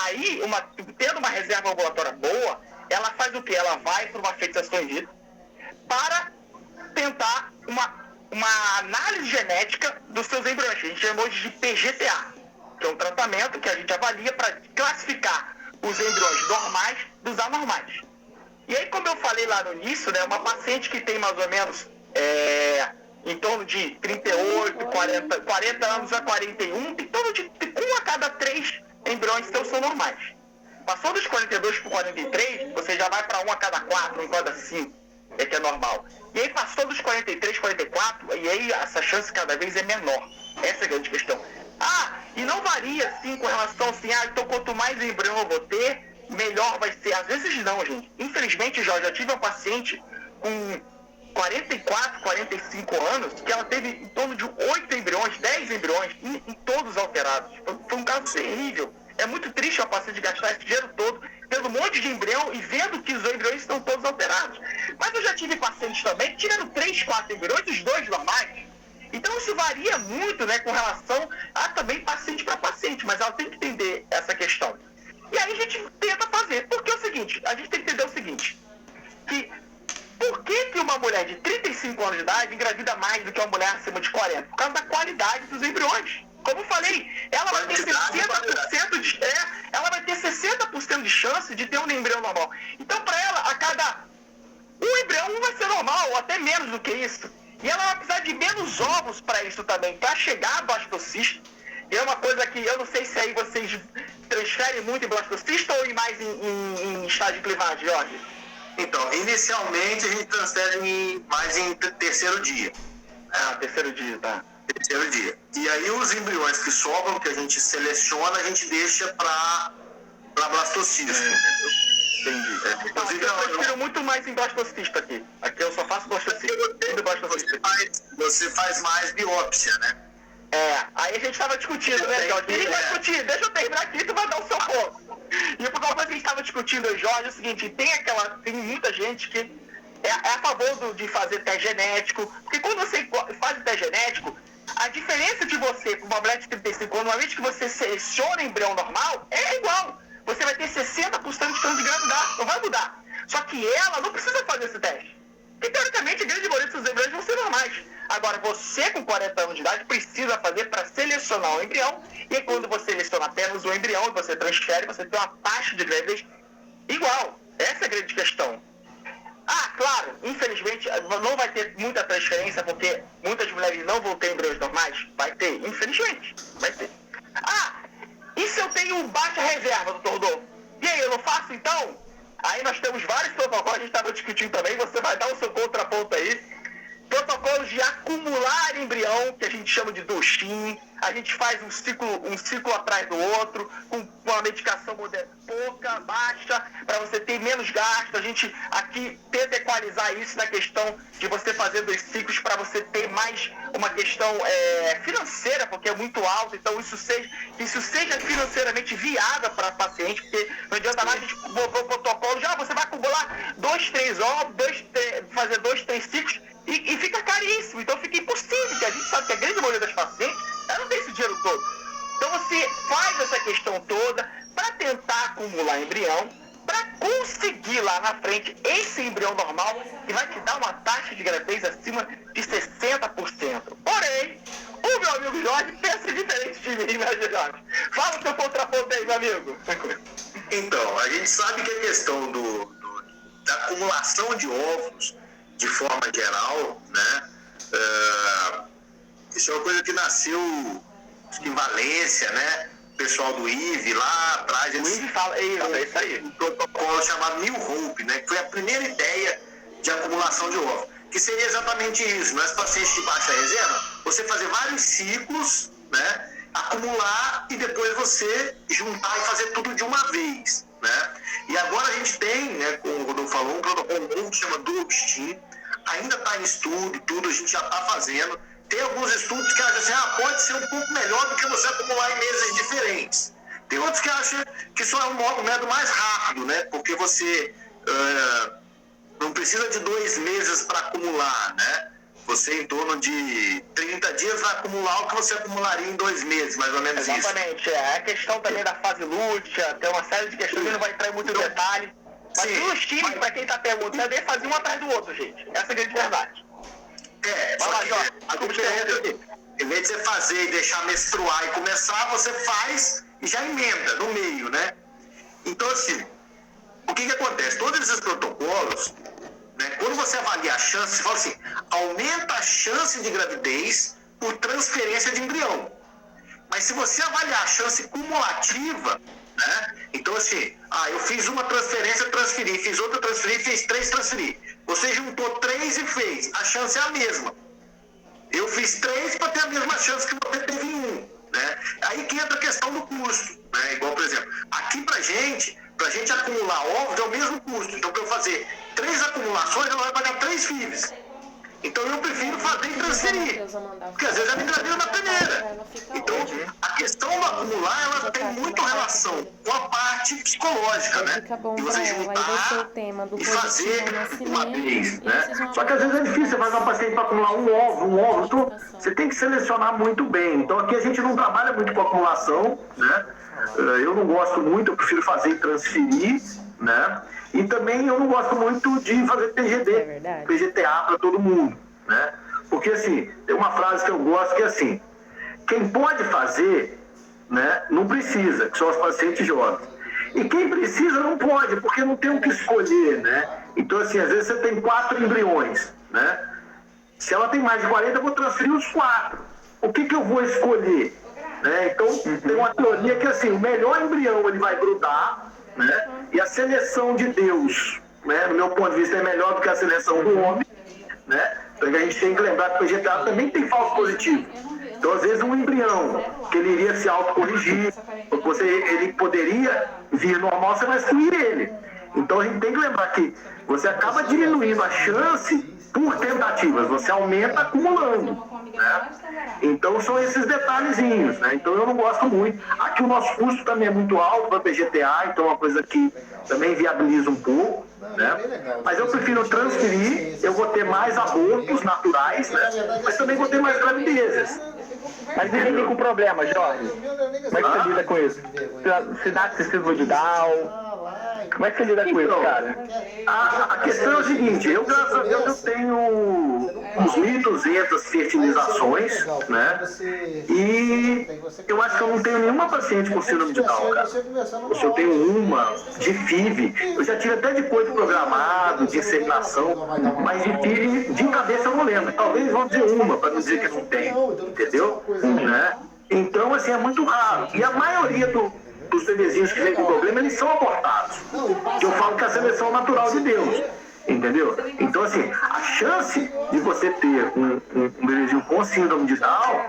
Aí, tendo uma reserva ovulatória boa, ela faz o quê? Ela vai para uma fixação in vitro para tentar uma análise genética dos seus embriões, que a gente chamou de PGTA, que é um tratamento que a gente avalia para classificar os embriões normais dos anormais. E aí, como eu falei lá no início, né, uma paciente que tem mais ou menos em torno de 38, 40 anos a 41, em torno de 1 a cada 3 embriões são normais. Passou dos 42 para 43, você já vai para 1 a cada 4, 1 a cada 5, que é normal. E aí passou dos 43, 44, e aí essa chance cada vez é menor. Essa é a grande questão. E não varia assim com relação assim, então quanto mais embrião eu vou ter, melhor vai ser. Às vezes não, gente. Infelizmente, Jorge, eu tive uma paciente com 44, 45 anos, que ela teve em torno de 8 embriões, 10 embriões, e todos alterados. Foi um caso terrível. É muito triste uma paciente gastar esse dinheiro todo, tendo um monte de embrião e vendo que os embriões estão todos alterados. Mas eu já tive pacientes também que tiveram 3, 4 embriões, os 2 normais. Então isso varia muito, né, com relação a também paciente para paciente, mas ela tem que entender essa questão. E aí a gente tenta fazer, porque é o seguinte, a gente tem que entender o seguinte, que por que uma mulher de 35 anos de idade engravida mais do que uma mulher acima de 40? Por causa da qualidade dos embriões. Como eu falei, ela vai ter 60% de, ela vai ter 60% de chance de ter um embrião normal. Então, para ela, a cada um embrião vai ser normal, ou até menos do que isso. E ela vai precisar de menos ovos para isso também, para chegar a blastocista. E é uma coisa que eu não sei se aí vocês transferem muito em blastocista ou mais em estágio de clivagem, Jorge? Então, inicialmente a gente transfere mais em terceiro dia. Terceiro dia, tá. Terceiro dia. E aí os embriões que sobram, que a gente seleciona, a gente deixa para blastocista, entendeu? Entendi. Inclusive, eu prefiro muito mais em blastocista aqui. Aqui eu só faço blastocista. Você faz mais biópsia, né? Aí a gente tava discutindo, né, Jorge? Deixa eu terminar aqui, tu vai dar o seu ponto. E uma coisa que a gente tava discutindo, Jorge, é o seguinte, tem muita gente que é a favor de fazer teste genético, porque quando você faz o teste genético, a diferença de você, com uma mulher de 35 anos, uma vez que você seleciona embrião normal, é igual. Você vai ter 60% de chance de engravidar, não vai mudar. Só que ela não precisa fazer esse teste. Porque, teoricamente, a grande maioria dos embriões vão ser normais. Agora, você com 40 anos de idade precisa fazer para selecionar o embrião, e quando você seleciona apenas o embrião e você transfere, você tem uma taxa de gravidez igual. Essa é a grande questão. Claro, infelizmente, não vai ter muita transferência, porque muitas mulheres não vão ter embriões normais. Vai ter, infelizmente. Vai ter. E se eu tenho baixa reserva, doutor Rodolfo? E aí, eu não faço então? Aí nós temos vários protocolos, a gente estava discutindo também, você vai dar o seu contraponto aí. Protocolos de acumular embrião, que a gente chama de DOSHIM. A gente faz um ciclo atrás do outro, com uma medicação pouca, baixa, para você ter menos gasto. A gente aqui tenta equalizar isso na questão de você fazer 2 ciclos para você ter mais uma questão financeira, porque é muito alto. Então isso seja financeiramente viável para a paciente, porque não adianta nada a gente botar o protocolo, você vai acumular 2, 3 ovos, fazer 2, 3 ciclos, e fica caríssimo. Então fica impossível, porque a gente sabe que a grande maioria das pacientes ela não tem esse dinheiro todo. Então você faz essa questão toda para tentar acumular embrião, para conseguir lá na frente esse embrião normal que vai te dar uma taxa de gravidez acima de 60%. Porém, o meu amigo Jorge pensa diferente de mim, né, Jorge? Fala o seu contraponto aí, meu amigo. Então, a gente sabe que a questão da acumulação de óvulos, de forma geral, né, isso é uma coisa que nasceu em Valência, né? O pessoal do IVE lá atrás. O IVE fala, é isso aí. Um protocolo chamado New Hope, né? Que foi a primeira ideia de acumulação de óvulos. Que seria exatamente isso. Nas pacientes de baixa reserva, você fazer vários ciclos, né? Acumular e depois você juntar e fazer tudo de uma vez, né? E agora a gente tem, né? Como o Rodolfo falou, um protocolo novo que chama DOSHIM. Ainda está em estudo e tudo, a gente já está fazendo. Tem alguns estudos que acham assim, pode ser um pouco melhor do que você acumular em meses diferentes. Tem outros que acham que só é um método mais rápido, né? Porque você não precisa de 2 meses para acumular, né? Você, em torno de 30 dias, vai acumular o que você acumularia em 2 meses, mais ou menos. Exatamente. Isso. É a questão também da fase lútea, tem uma série de questões que não vai entrar em muito detalhe. Mas os times, para quem está perguntando, é fazer um atrás do outro, gente. Essa é a grande verdade. Só que a diferença em vez de você fazer e deixar menstruar e começar, você faz e já emenda no meio, né? Então, assim, o que acontece? Todos esses protocolos, né, quando você avalia a chance, você fala assim, aumenta a chance de gravidez por transferência de embrião. Mas se você avaliar a chance cumulativa, né, então assim, eu fiz uma transferência, transferi, fiz outra, transferi, fiz 3, transferi. Você juntou 3 e fez, a chance é a mesma. Eu fiz 3 para ter a mesma chance que você teve em 1. Né? Aí que entra a questão do custo. Né? Igual, por exemplo, aqui pra gente acumular óvulos é o mesmo custo. Então, para eu fazer 3 acumulações, eu vou pagar 3 FIVs. Então, eu prefiro fazer e transferir. Porque às vezes ela engravida na primeira. Então, a questão do acumular, ela tem muito relação com a parte psicológica, né? E você juntar e fazer uma vez, né? Só que às vezes é difícil, você faz uma paciente para acumular um ovo. Então, você tem que selecionar muito bem. Então, aqui a gente não trabalha muito com acumulação, né? Eu não gosto muito, eu prefiro fazer e transferir, né? E também eu não gosto muito de fazer PGTA para todo mundo, né? Porque assim, tem uma frase que eu gosto que é assim, quem pode fazer, né, não precisa, que são os pacientes jovens. E quem precisa não pode, porque não tem o que escolher, né? Então assim, às vezes você tem 4 embriões, né? Se ela tem mais de 40, eu vou transferir os 4. O que eu vou escolher? Né? Então, tem uma teoria que assim, o melhor embrião ele vai grudar, né? E a seleção de Deus, né? No meu ponto de vista, é melhor do que a seleção do homem, né? Então, a gente tem que lembrar que o PGTA também tem falso positivo. Então, às vezes, um embrião que ele iria se autocorrigir, ele poderia vir normal, você vai excluir ele. Então, a gente tem que lembrar que você acaba diminuindo a chance por tentativas, você aumenta acumulando, né? Então são esses detalhezinhos, né? Então eu não gosto muito. Aqui o nosso custo também é muito alto para PGTA, então é uma coisa que também viabiliza um pouco, né? Mas eu prefiro transferir, eu vou ter mais abortos naturais, né? Mas também vou ter mais gravidezes. Mas e com problema, Jorge? Como é que você lida com isso? Se dá cisma de Down? Como é que você lida com isso, cara? A questão é o seguinte, eu, graças a Deus, eu tenho uns 1.200 fertilizações, né? E eu acho que eu não tenho nenhuma paciente com síndrome de Down, cara. Se eu tenho uma de FIV, eu já tive até de coito programado, de inseminação, mas de FIV, de cabeça eu não lembro. Talvez vão dizer uma, para não dizer que não tem, entendeu? Né? Então, assim, é muito raro. E a maioria dos bebezinhos que vêm com problema, eles são abortados. Eu falo que é a seleção natural de Deus, entendeu? Então, assim, a chance de você ter um bebezinho com síndrome de Down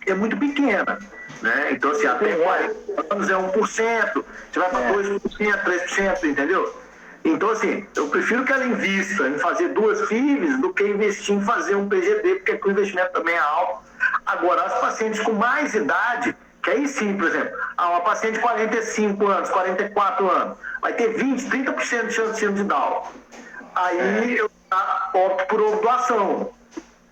é muito pequena, né? Então, assim, até 40 anos é 1%, você vai para 2%, 3%, entendeu? Então, assim, eu prefiro que ela invista em fazer 2 FIVs do que investir em fazer um PGD, porque o investimento também é alto. Agora, as pacientes com mais idade, que aí sim, por exemplo, uma paciente de 45 anos, 44 anos, vai ter 20, 30% de chance de síndrome de Down. Aí eu opto por ovo-doação,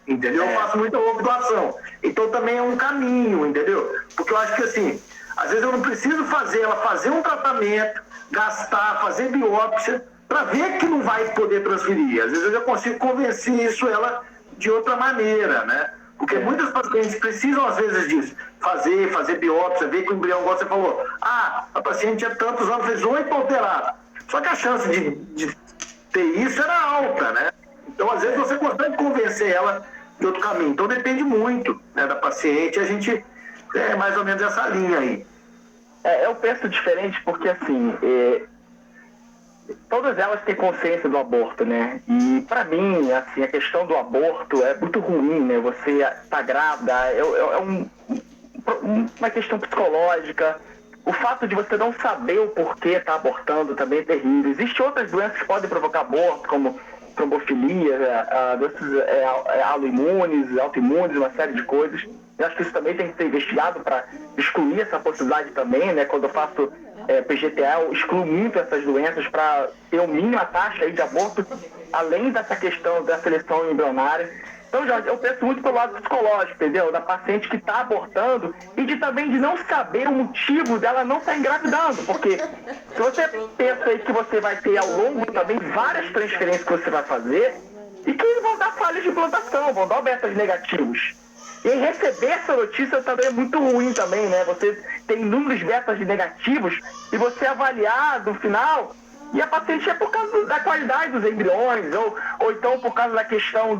entendeu? Eu faço muita ovo-doação. Então também é um caminho, entendeu? Porque eu acho que assim, às vezes eu não preciso ela fazer um tratamento, gastar, fazer biópsia, para ver que não vai poder transferir. Às vezes eu já consigo convencer ela de outra maneira, né? Porque muitas pacientes precisam, às vezes, disso. Fazer biópsia, ver que o embrião, igual você falou, a paciente tinha tantos anos, fez 8 alterados. Só que a chance de ter isso era alta, né? Então, às vezes, você consegue convencer ela de outro caminho. Então, depende muito, né, da paciente. A gente é mais ou menos essa linha aí. Eu penso diferente porque, assim, todas elas têm consciência do aborto, né? E pra mim, assim, a questão do aborto é muito ruim, né? Você tá grávida, uma questão psicológica. O fato de você não saber o porquê tá abortando também é terrível. Existem outras doenças que podem provocar aborto, como trombofilia, doenças autoimunes, uma série de coisas. Eu acho que isso também tem que ser investigado para excluir essa possibilidade também, né? Quando eu faço PGTA, eu excluo muito essas doenças para ter uma mínima taxa aí de aborto. além dessa questão da seleção embrionária. Então, Jorge, eu penso muito pelo lado psicológico, entendeu? Da paciente que está abortando e também de não saber o motivo dela não estar engravidando. Porque se você pensa aí que você vai ter ao longo também várias transferências que você vai fazer e que vão dar falhas de implantação, vão dar betas negativos. E receber essa notícia também é muito ruim também, né? Você tem inúmeros betas negativos e você avaliar no final... E a paciente é por causa da qualidade dos embriões, ou então por causa da questão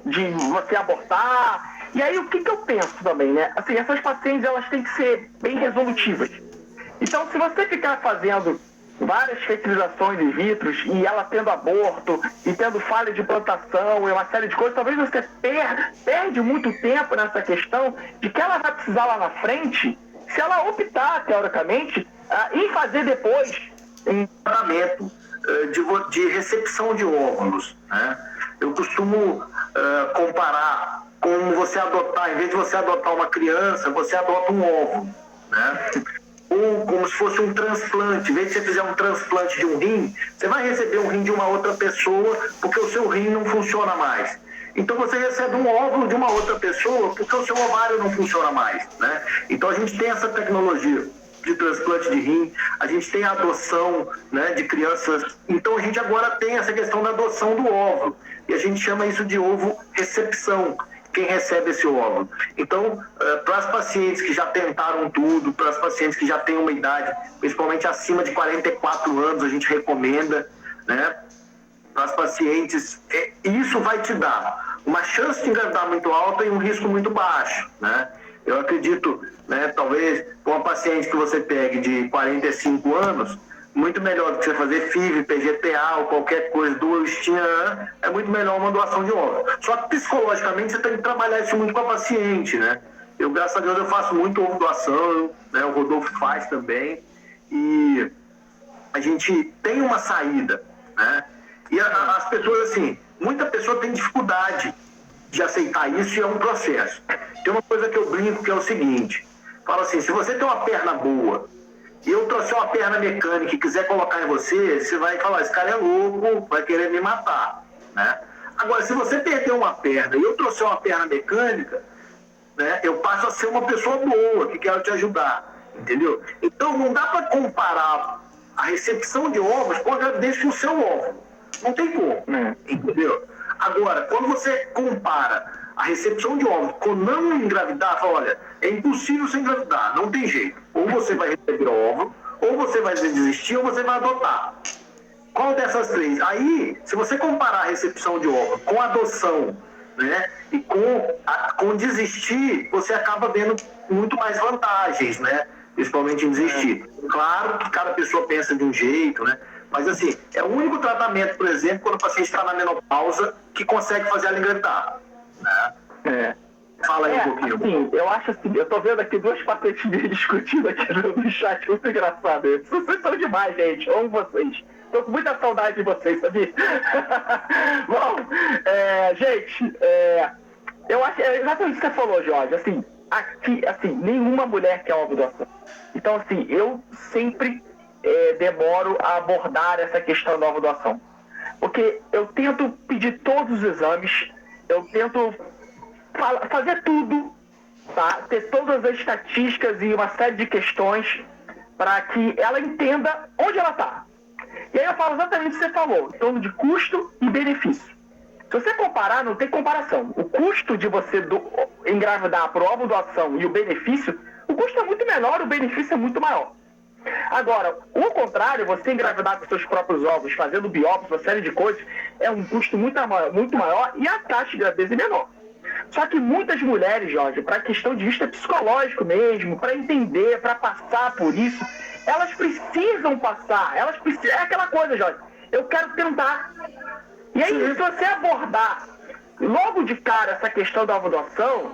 de você abortar. E aí o que eu penso também, né? Assim, essas pacientes elas têm que ser bem resolutivas. Então, se você ficar fazendo várias fertilizações in vitro e ela tendo aborto e tendo falha de implantação e uma série de coisas, talvez você perde muito tempo nessa questão de que ela vai precisar lá na frente, se ela optar, teoricamente, em fazer depois um tratamento de recepção de óvulos, né? Eu costumo comparar com você adotar, em vez de você adotar uma criança, você adota um óvulo, né? Ou como se fosse um transplante. Em vez de você fizer um transplante de um rim, você vai receber um rim de uma outra pessoa porque o seu rim não funciona mais. Então você recebe um óvulo de uma outra pessoa porque o seu ovário não funciona mais, né? Então a gente tem essa tecnologia de transplante de rim, a gente tem a adoção, né, de crianças. Então a gente agora tem essa questão da adoção do óvulo. E a gente chama isso de ovo recepção, quem recebe esse óvulo. Então, para as pacientes que já tentaram tudo, para as pacientes que já têm uma idade, principalmente acima de 44 anos, a gente recomenda, né? Para as pacientes, isso vai te dar uma chance de engravidar muito alta e um risco muito baixo, né? Eu acredito, né, talvez uma paciente que você pegue de 45 anos, muito melhor do que você fazer FIV, PGTA ou qualquer coisa do Stian, é muito melhor uma doação de óvulo. Só que psicologicamente você tem que trabalhar isso muito com a paciente, né? Eu, graças a Deus, eu faço muito ovo doação, né? O Rodolfo faz também, e a gente tem uma saída, né? E as pessoas, assim, muita pessoa tem dificuldade de aceitar isso e é um processo. Tem uma coisa que eu brinco que é o seguinte, fala assim, se você tem uma perna boa e eu trouxer uma perna mecânica e quiser colocar em você, você vai falar, esse cara é louco, vai querer me matar, né? Agora, se você perder uma perna e eu trouxer uma perna mecânica, né, eu passo a ser uma pessoa boa, que quero te ajudar, entendeu? Então, não dá para comparar a recepção de ovos com a gravidez com o seu ovo. Não tem como, entendeu? Agora, quando você compara a recepção de óvulos com não engravidar, fala, olha, é impossível você engravidar, não tem jeito. Ou você vai receber óvulo, ou você vai desistir, ou você vai adotar. Qual dessas três? Aí, se você comparar a recepção de óvulo com a adoção, né, e com desistir, você acaba vendo muito mais vantagens, né? Principalmente em desistir. Claro que cada pessoa pensa de um jeito, né? Mas assim, é o único tratamento, por exemplo, quando o paciente está na menopausa, que consegue fazer ela engravidar, né? Fala aí um pouquinho. Assim, eu acho assim, eu tô vendo aqui duas pacientes discutindo aqui no chat, muito engraçado isso. Vocês são demais, gente, amo vocês. Tô com muita saudade de vocês, sabia? Bom, gente, eu acho, exatamente o que você falou, Jorge, assim, aqui, assim, nenhuma mulher quer uma doação. Então, assim, eu sempre demoro a abordar essa questão da doação. Porque eu tento pedir todos os exames, eu tento fazer tudo, tá? Ter todas as estatísticas e uma série de questões para que ela entenda onde ela está. E aí eu falo exatamente o que você falou, em torno de custo e benefício. Se você comparar, não tem comparação. O custo de você engravidar por ovo doação e o benefício, o custo é muito menor, o benefício é muito maior. Agora, o contrário, você engravidar com seus próprios ovos, fazendo biópsia, uma série de coisas, é um custo muito maior e a taxa de gravidez é menor. Só que muitas mulheres, Jorge, para questão de vista psicológico mesmo, para entender, para passar por isso, elas precisam passar, é aquela coisa, Jorge, eu quero tentar. E aí, se você abordar logo de cara essa questão da doação,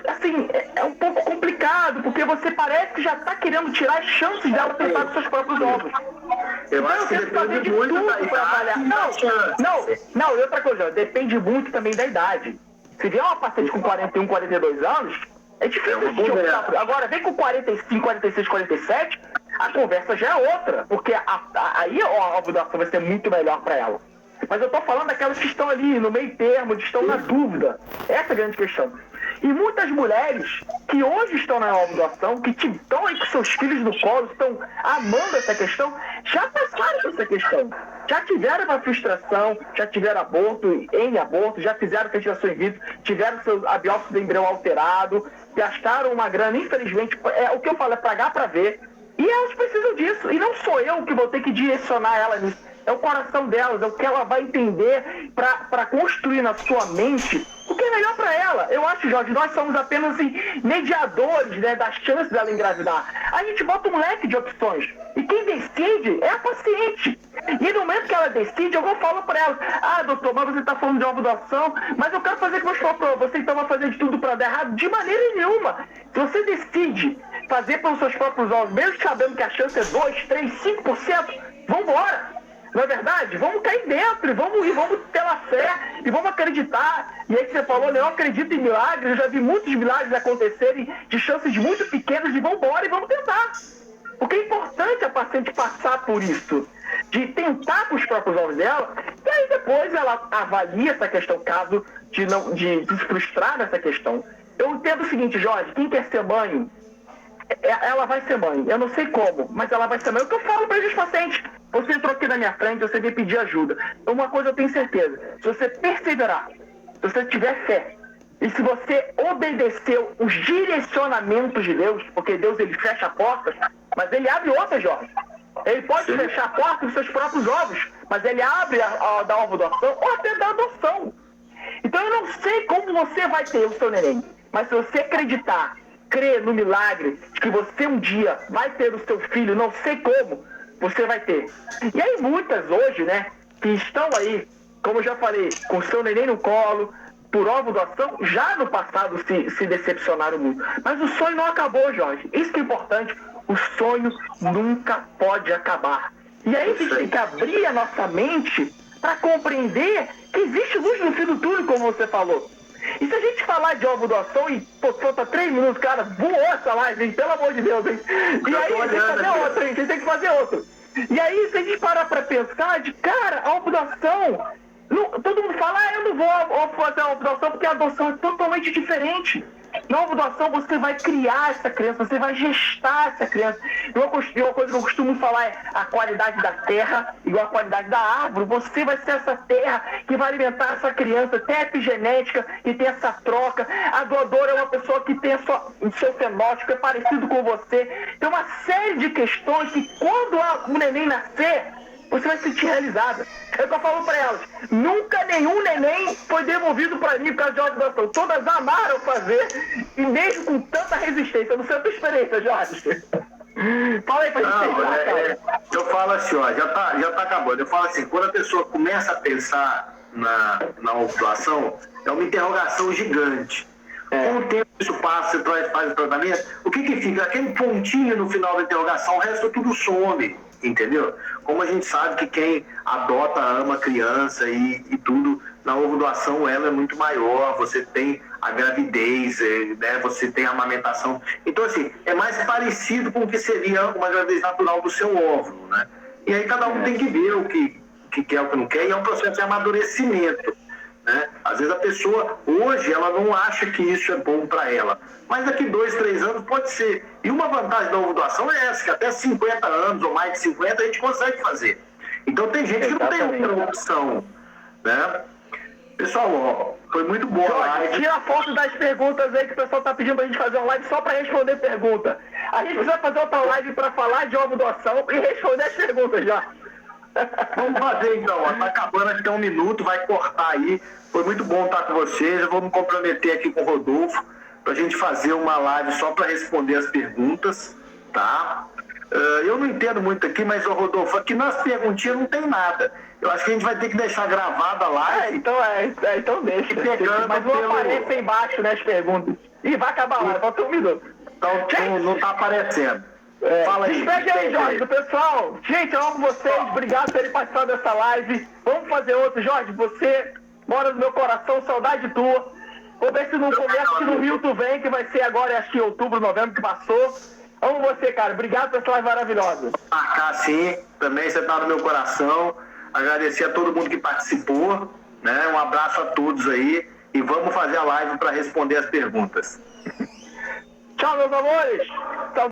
assim, é um pouco complicado, porque você parece que já está querendo tirar as chances dela tentar com seus próprios ovos. Eu acho que depende muito da idade. Não, e outra coisa, depende muito também da idade. Se vier uma paciente com 41, 42 anos, é difícil a gente optar por... Agora, vem com 45, 46, 47, a conversa já é outra, porque aí a ovulação vai ser muito melhor para ela. Mas eu tô falando daquelas que estão ali no meio termo, que estão na dúvida. Essa é a grande questão. E muitas mulheres que hoje estão na ovulação, que estão aí com seus filhos no colo, estão amando essa questão, já passaram por essa questão. Já tiveram uma frustração, já tiveram aborto, já fizeram fertilização in vitro, tiveram a biópsia do embrião alterado, gastaram uma grana, infelizmente, o que eu falo é pagar para ver. E elas precisam disso. E não sou eu que vou ter que direcionar ela nisso. É o coração delas, é o que ela vai entender para construir na sua mente o que é melhor para ela. Eu acho, Jorge, nós somos apenas mediadores, né, das chances dela engravidar. A gente bota um leque de opções. E quem decide é a paciente. E no momento que ela decide, eu vou falar para ela: doutor, mas você está falando de ovulação, mas eu quero fazer com você, então vai fazer de tudo para dar errado? De maneira nenhuma. Se você decide fazer pelos seus próprios olhos, mesmo sabendo que a chance é 2, 3, 5%, vamos embora. Não é verdade? Vamos cair dentro, e vamos pela fé, e vamos acreditar. E aí que você falou, né? Eu acredito em milagres, eu já vi muitos milagres acontecerem de chances muito pequenas, e vamos embora e vamos tentar. Porque é importante a paciente passar por isso, de tentar com os próprios olhos dela, e aí depois ela avalia essa questão, caso de se frustrar nessa questão. Eu entendo o seguinte, Jorge, quem quer ser mãe, ela vai ser mãe. Eu não sei como, mas ela vai ser mãe. É o que eu falo para os pacientes. Você entrou aqui na minha frente, você veio pedir ajuda. Uma coisa eu tenho certeza: se você perseverar, se você tiver fé, e se você obedecer os direcionamentos de Deus, porque Deus ele fecha portas, mas ele abre outras, Jorge. Ele pode fechar a porta dos seus próprios ovos, mas ele abre a da ovulação ou até da adoção. Então eu não sei como você vai ter o seu neném, mas se você acreditar, crer no milagre de que você um dia vai ter o seu filho, não sei como, você vai ter. E aí muitas hoje, né, que estão aí, como eu já falei, com o seu neném no colo, por ovulação, já no passado se decepcionaram muito. Mas o sonho não acabou, Jorge. Isso que é importante, o sonho nunca pode acabar. E aí a gente tem que abrir a nossa mente para compreender que existe luz no fim do túnel, como você falou. E se a gente falar de ovulação e falta 3 minutos, cara, voou essa live, hein? Pelo amor de Deus, hein? E aí tem que fazer outra, hein? Tem que fazer outra. E aí, se a gente parar pra pensar, cara, a ovulação, todo mundo fala, eu não vou fazer a ovulação porque a adoção é totalmente diferente. Na ovulação você vai criar essa criança, você vai gestar essa criança. E uma coisa que eu costumo falar é a qualidade da terra igual a qualidade da árvore. Você vai ser essa terra que vai alimentar essa criança, tem epigenética, que tem essa troca. A doadora é uma pessoa que tem o seu fenótipo, é parecido com você. Tem uma série de questões que quando o neném nascer, você vai se sentir realizada. É o que eu falo pra elas: nunca nenhum neném foi devolvido pra mim por causa de ovulação. Todas amaram fazer, e mesmo com tanta resistência. Não sei a tua experiência, Jorge. Fala aí pra gente terminar, cara. Eu falo assim, ó, já tá acabando. Eu falo assim, quando a pessoa começa a pensar na ovulação, é uma interrogação gigante. Com o tempo isso passa, você faz o tratamento, o que fica? Aquele pontinho no final da interrogação, o resto tudo some. Entendeu? Como a gente sabe que quem adota, ama a criança e tudo, na ovulação ela é muito maior, você tem a gravidez, né? Você tem a amamentação. Então, assim, é mais parecido com o que seria uma gravidez natural do seu óvulo, né? E aí cada um tem que ver o que quer, o que não quer, e é um processo de amadurecimento, né? Às vezes a pessoa, hoje, ela não acha que isso é bom para ela, mas daqui 2, 3 anos pode ser. E uma vantagem da ovulação é essa, que até 50 anos ou mais de 50 a gente consegue fazer. Então tem gente que não tem outra opção, né? Pessoal, ó, foi muito boa a live. Tira a foto das perguntas aí que o pessoal tá pedindo pra gente fazer uma live só pra responder pergunta. A gente precisa fazer outra live pra falar de ovulação e responder as perguntas já. Vamos fazer então, ó, tá acabando, acho que tem 1 minuto, vai cortar aí. Foi muito bom estar com vocês, eu vou me comprometer aqui com o Rodolfo pra gente fazer uma live só pra responder as perguntas, tá? Eu não entendo muito aqui, mas, ô Rodolfo, aqui nas perguntinhas não tem nada. Eu acho que a gente vai ter que deixar gravada a live. Então deixa. Mas não aparece aí embaixo, né, as perguntas. E vai acabar a live, falta 1 minuto. Então não tá aparecendo. Fala aí. Despede aí, Jorge, pessoal. Gente, eu amo vocês. Obrigado por terem participado dessa live. Vamos fazer outro. Jorge, você mora no meu coração, saudade tua. Vou ver se no começo que no Rio tu vem, que vai ser agora, acho que em outubro, novembro que passou. Amo você, cara. Obrigado por essa live maravilhosa. Marcar sim, também você tá no meu coração. Agradecer a todo mundo que participou, né? Um abraço a todos aí e vamos fazer a live para responder as perguntas. Tchau, meus amores.